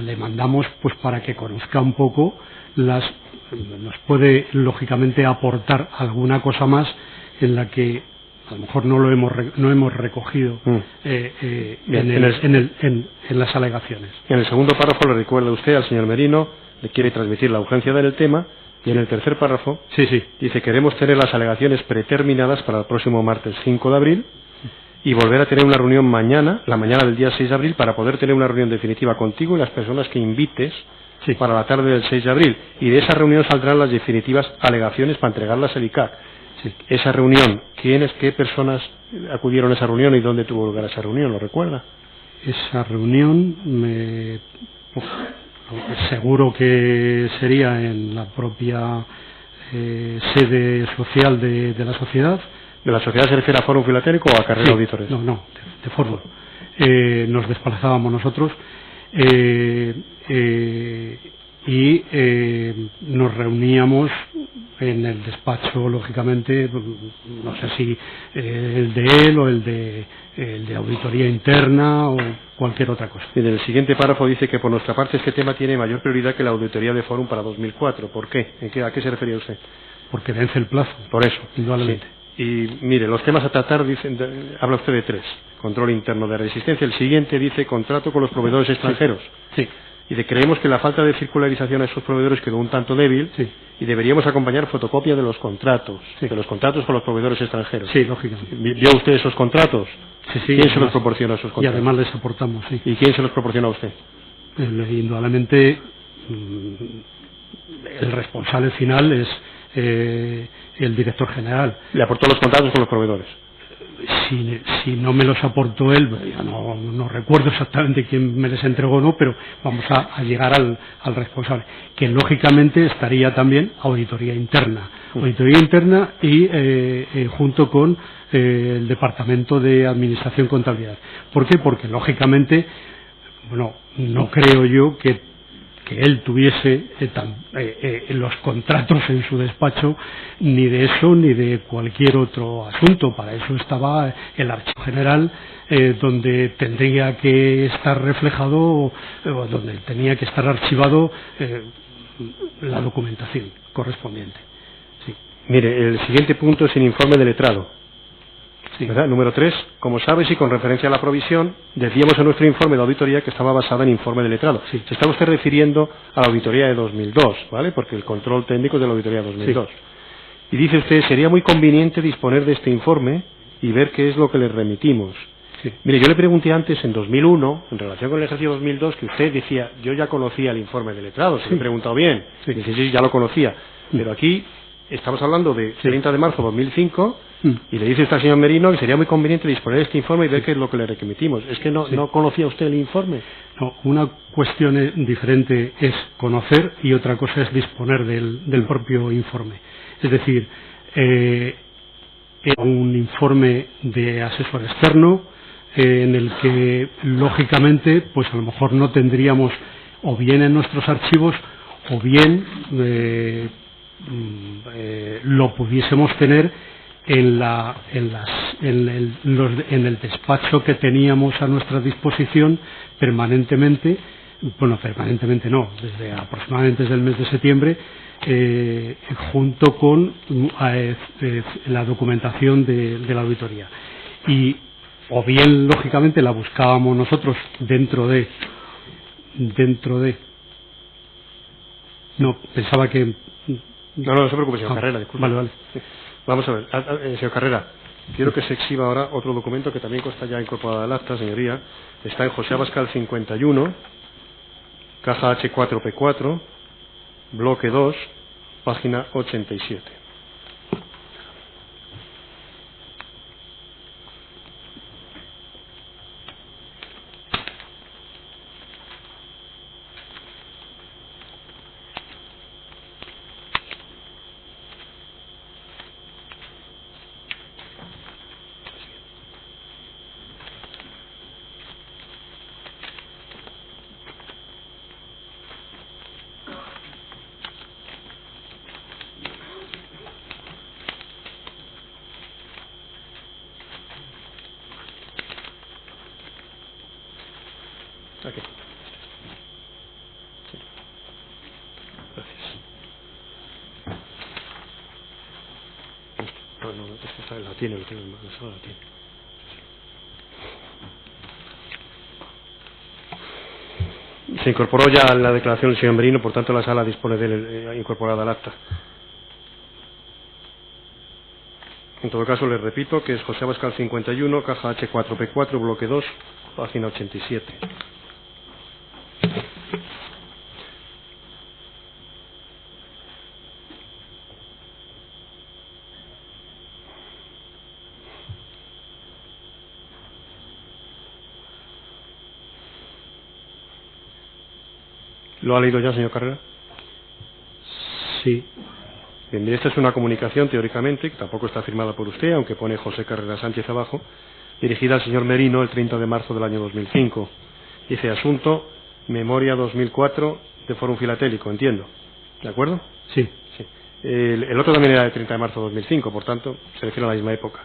le mandamos pues para que conozca un poco nos puede lógicamente aportar alguna cosa más en la que a lo mejor no hemos recogido en las alegaciones. En el segundo párrafo le recuerda usted al señor Merino, le quiere transmitir la urgencia del tema, y en el tercer párrafo dice queremos tener las alegaciones preterminadas para el próximo martes 5 de abril y volver a tener una reunión la mañana del día 6 de abril, para poder tener una reunión definitiva contigo y las personas que invites para la tarde del 6 de abril. Y de esa reunión saldrán las definitivas alegaciones para entregarlas al ICAC. Esa reunión, qué personas acudieron a esa reunión y dónde tuvo lugar esa reunión? ¿Lo recuerda? Esa reunión seguro que sería en la propia sede social de la sociedad. ¿De la sociedad se refiere a Fórum Filatélico o a Carrera Auditores? No, de Fórum. Nos desplazábamos nosotros y nos reuníamos en el despacho, lógicamente, no sé si el de él o el de auditoría interna o cualquier otra cosa. En el siguiente párrafo dice que por nuestra parte este tema tiene mayor prioridad que la auditoría de Fórum para 2004. ¿Por qué? ¿A qué se refería usted? Porque vence el plazo. Por eso. Indudablemente. Sí. Y mire, los temas a tratar, habla usted de 3. Control interno de resistencia. El siguiente dice contrato con los proveedores extranjeros. Sí. Dice, creemos que la falta de circularización a esos proveedores quedó un tanto débil y deberíamos acompañar fotocopia de los contratos, con los proveedores extranjeros. Sí, lógicamente. ¿Vio usted esos contratos? Sí. ¿Quién se los proporciona esos contratos? Y además les aportamos, sí. ¿Y quién se los proporciona a usted? Indudablemente el responsable final es el director general. ¿Le aportó los contratos con los proveedores? Si no me los aportó él, ya no recuerdo exactamente quién me les entregó o no, pero vamos a llegar al responsable, que lógicamente estaría también auditoría interna y junto con el departamento de administración y contabilidad. ¿Por qué? Porque lógicamente, no creo yo que él tuviese los contratos en su despacho, ni de eso ni de cualquier otro asunto. Para eso estaba el archivo general, donde tendría que estar reflejado, donde tenía que estar archivado la documentación correspondiente. Sí. Mire, el siguiente punto es el informe de letrado. ¿Verdad? Número 3. Como sabes, y con referencia a la provisión, decíamos en nuestro informe de auditoría que estaba basada en informe de letrado. Se está usted refiriendo a la auditoría de 2002, ¿vale? Porque el control técnico es de la auditoría de 2002. Y dice usted, sería muy conveniente disponer de este informe y ver qué es lo que le remitimos. Mire, yo le pregunté antes, en 2001, en relación con el ejercicio 2002, que usted decía, yo ya conocía el informe de letrado, se lo he preguntado bien. Dice, sí, ya lo conocía. Pero aquí estamos hablando de Sí. 30 de marzo de 2005 y le dice usted al señor Merino que sería muy conveniente disponer de este informe y ver qué es lo que le remitimos. ¿Es que no, Sí. no conocía usted el informe? No, una cuestión diferente es conocer y otra cosa es disponer del propio informe. Es decir, era un informe de asesor externo en el que, lógicamente, pues a lo mejor no tendríamos o bien en nuestros archivos o bien lo pudiésemos tener en el despacho que teníamos a nuestra disposición permanentemente, bueno, permanentemente no, desde aproximadamente desde el mes de septiembre, junto con la documentación de la auditoría. Y o bien, lógicamente, la buscábamos nosotros dentro de no, pensaba que No se preocupe, señor Carrera, disculpe. Vale, vale. Sí. Vamos a ver, señor Carrera, quiero que se exhiba ahora otro documento que también consta ya incorporado al acta, señoría. Está en José Abascal 51, caja H4P4, bloque 2, página 87. Aquí. Sí. Gracias. No, esta la tiene, la tiene. Se incorporó ya la declaración del señor Merino, por tanto la sala dispone de él incorporada al acta. En todo caso, les repito que es José Abascal 51, caja H4P4, bloque 2, página 87. ¿Lo ha leído ya, señor Carrera? sí. Bien, esta es una comunicación, teóricamente, que tampoco está firmada por usted, aunque pone José Carrera Sánchez abajo, dirigida al señor Merino el 30 de marzo del año 2005. Dice, asunto, memoria 2004 de Fórum Filatélico, entiendo. ¿De acuerdo? Sí. Sí. El otro también era del 30 de marzo de 2005, por tanto, se refiere a la misma época.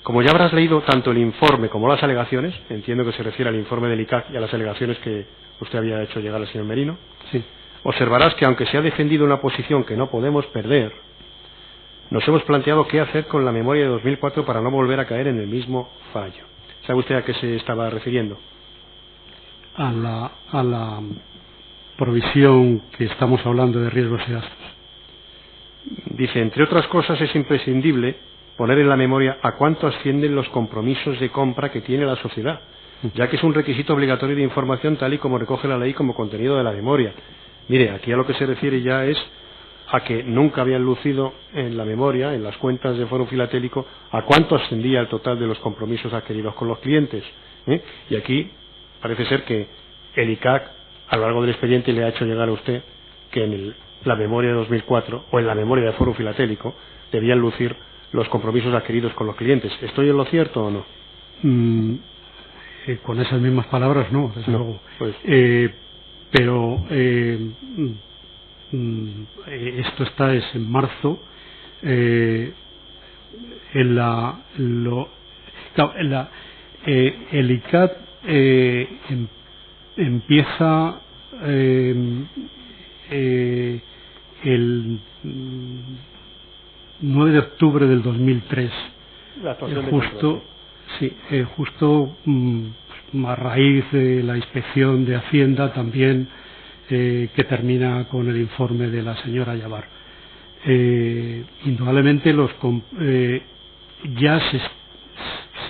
Como ya habrás leído tanto el informe como las alegaciones, entiendo que se refiere al informe del ICAC y a las alegaciones que usted había hecho llegar al señor Merino, Sí. observarás que aunque se ha defendido una posición que no podemos perder, nos hemos planteado qué hacer con la memoria de 2004 para no volver a caer en el mismo fallo. ¿Sabe usted a qué se estaba refiriendo? A la provisión que estamos hablando de riesgos y gastos. Dice, entre otras cosas, es imprescindible poner en la memoria a cuánto ascienden los compromisos de compra que tiene la sociedad, ya que es un requisito obligatorio de información tal y como recoge la ley como contenido de la memoria. Mire, aquí a lo que se refiere ya es a que nunca habían lucido en la memoria, en las cuentas de Fórum Filatélico, a cuánto ascendía el total de los compromisos adquiridos con los clientes. Y aquí parece ser que el ICAC, a lo largo del expediente, le ha hecho llegar a usted que en la memoria de 2004 o en la memoria de Fórum Filatélico debían lucir los compromisos adquiridos con los clientes. ¿Estoy en lo cierto o no? Con esas mismas palabras, no, desde luego. Pues, pero esto está es en marzo. El ICAT empieza el 9 de octubre del 2003. Justo a raíz de la inspección de Hacienda también, que termina con el informe de la señora Yavar. Indudablemente ya se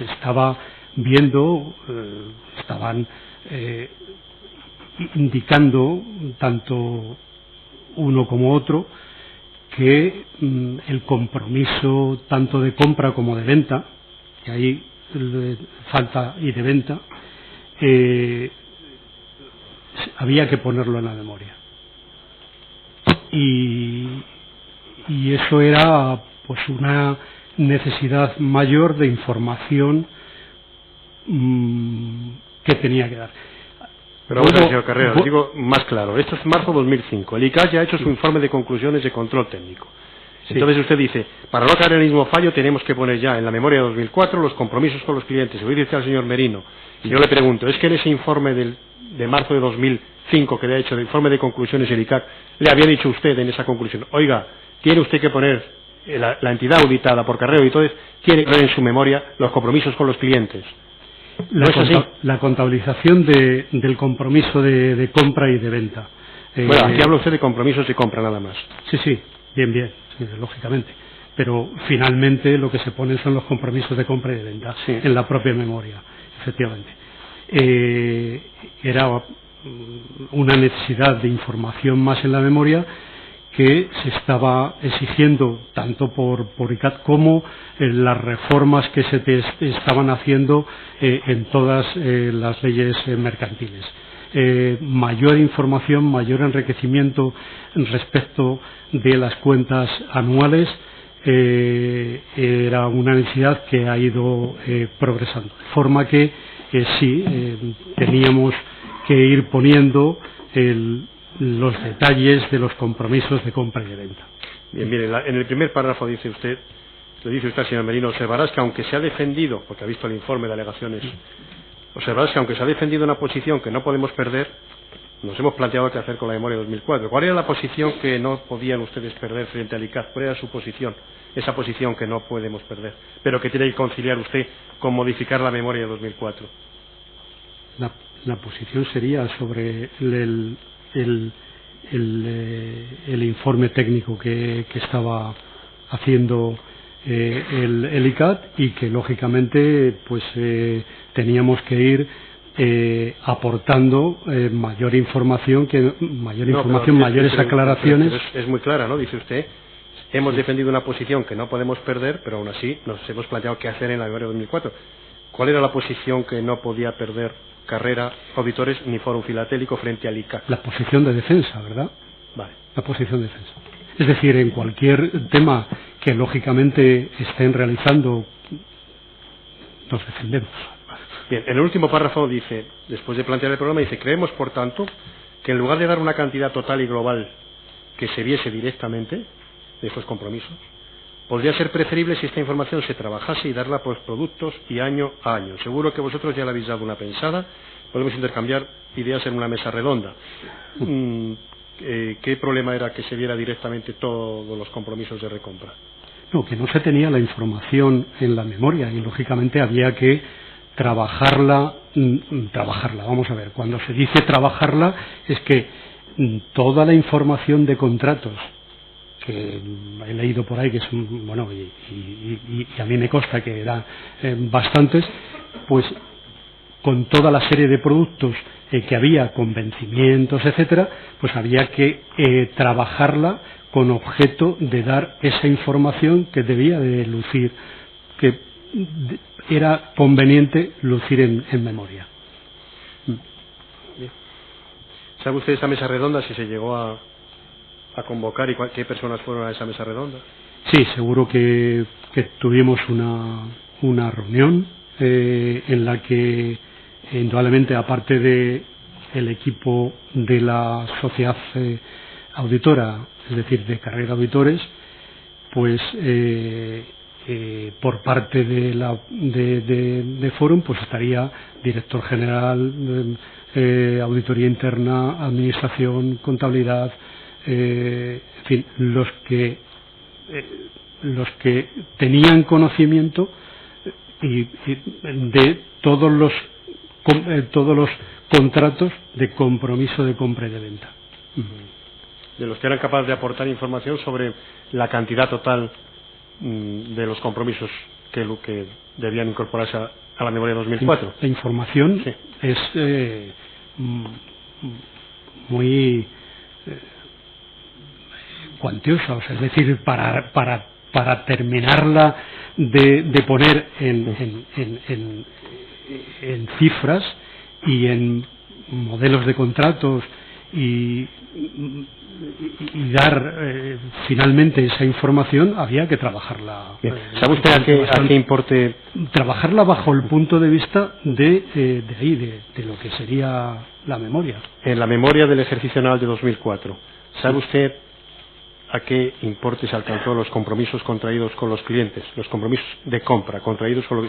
estaba viendo, estaban indicando tanto uno como otro que el compromiso tanto de compra como de venta, que ahí falta y de venta, había que ponerlo en la memoria. Y eso era pues una necesidad mayor de información que tenía que dar. Pero bueno, señor Carrera, lo digo más claro. Esto es marzo de 2005. El ICAT ya ha hecho su informe de conclusiones de control técnico. Sí. Entonces usted dice, para no caer en el mismo fallo tenemos que poner ya en la memoria de 2004 los compromisos con los clientes. Se lo dice al señor Merino. Y yo le pregunto, ¿es que en ese informe de marzo de 2005 que le ha hecho, el informe de conclusiones del ICAT, le había dicho usted en esa conclusión, oiga, tiene usted que poner la entidad auditada por Carrera Auditores, tiene que poner en su memoria los compromisos con los clientes? La contabilización del compromiso de compra y de venta. Bueno, aquí habla usted de compromisos de compra nada más. Sí, bien, sí, lógicamente. Pero finalmente lo que se ponen son los compromisos de compra y de venta en la propia memoria, efectivamente. Era una necesidad de información más en la memoria que se estaba exigiendo tanto por ICAT como las reformas que se estaban haciendo en todas las leyes mercantiles. Mayor información, mayor enriquecimiento respecto de las cuentas anuales era una necesidad que ha ido progresando. De forma que teníamos que ir poniendo los detalles de los compromisos de compra y de venta. Bien, mire, en el primer párrafo le dice usted al señor Merino, observarás que aunque se ha defendido, porque ha visto el informe de alegaciones, observarás que aunque se ha defendido una posición que no podemos perder, nos hemos planteado qué hacer con la memoria de 2004. ¿Cuál era la posición que no podían ustedes perder frente al ICAT? ¿Cuál era su posición? Esa posición que no podemos perder, pero que tiene que conciliar usted con modificar la memoria de 2004. La posición sería sobre el informe técnico que estaba haciendo el ICAT y que lógicamente pues teníamos que ir aportando mayor información, mayores aclaraciones. Es muy clara, ¿no? Dice usted, hemos defendido una posición que no podemos perder, pero aún así nos hemos planteado qué hacer en la memoria de 2004. ¿Cuál era la posición que no podía perder Carrera Auditores ni Fórum Filatélico frente al ICAT? La posición de defensa, ¿verdad? Vale. La posición de defensa. Es decir, en cualquier tema que lógicamente estén realizando, nos defendemos. Bien, en el último párrafo dice, después de plantear el problema, dice, creemos por tanto que en lugar de dar una cantidad total y global que se viese directamente de estos compromisos, podría ser preferible si esta información se trabajase y darla por productos y año a año. Seguro que vosotros ya le habéis dado una pensada, podemos intercambiar ideas en una mesa redonda. ¿Qué problema era que se viera directamente todos los compromisos de recompra? No, que no se tenía la información en la memoria y lógicamente había que trabajarla. Vamos a ver, cuando se dice trabajarla es que toda la información de contratos que he leído por ahí, que son, bueno, y a mí me consta que eran bastantes, pues con toda la serie de productos que había, con vencimientos, etcétera, pues había que trabajarla con objeto de dar esa información que debía de lucir, que era conveniente lucir en memoria. Bien. ¿Sabe usted esa mesa redonda si se llegó a convocar y qué personas fueron a esa mesa redonda? Sí, seguro que tuvimos una reunión en la que indudablemente, aparte de el equipo de la sociedad auditora, es decir, de Carrera Auditores, pues por parte de Fórum pues estaría director general, auditoría interna, administración, contabilidad, en fin, los que tenían conocimiento y de todos los contratos de compromiso de compra y de venta. De los que eran capaces de aportar información sobre la cantidad total de los compromisos que debían incorporarse a la memoria de 2004. La información es muy cuantiosa, o sea, es decir, para terminarla de poner en cifras y en modelos de contratos y dar finalmente esa información, había que trabajarla. ¿Sabe usted a qué importe? Trabajarla bajo el punto de vista de lo que sería la memoria. En la memoria del ejercicio anual de 2004, ¿sabe usted a qué importe se alcanzó los compromisos contraídos con los clientes, los compromisos de compra contraídos con los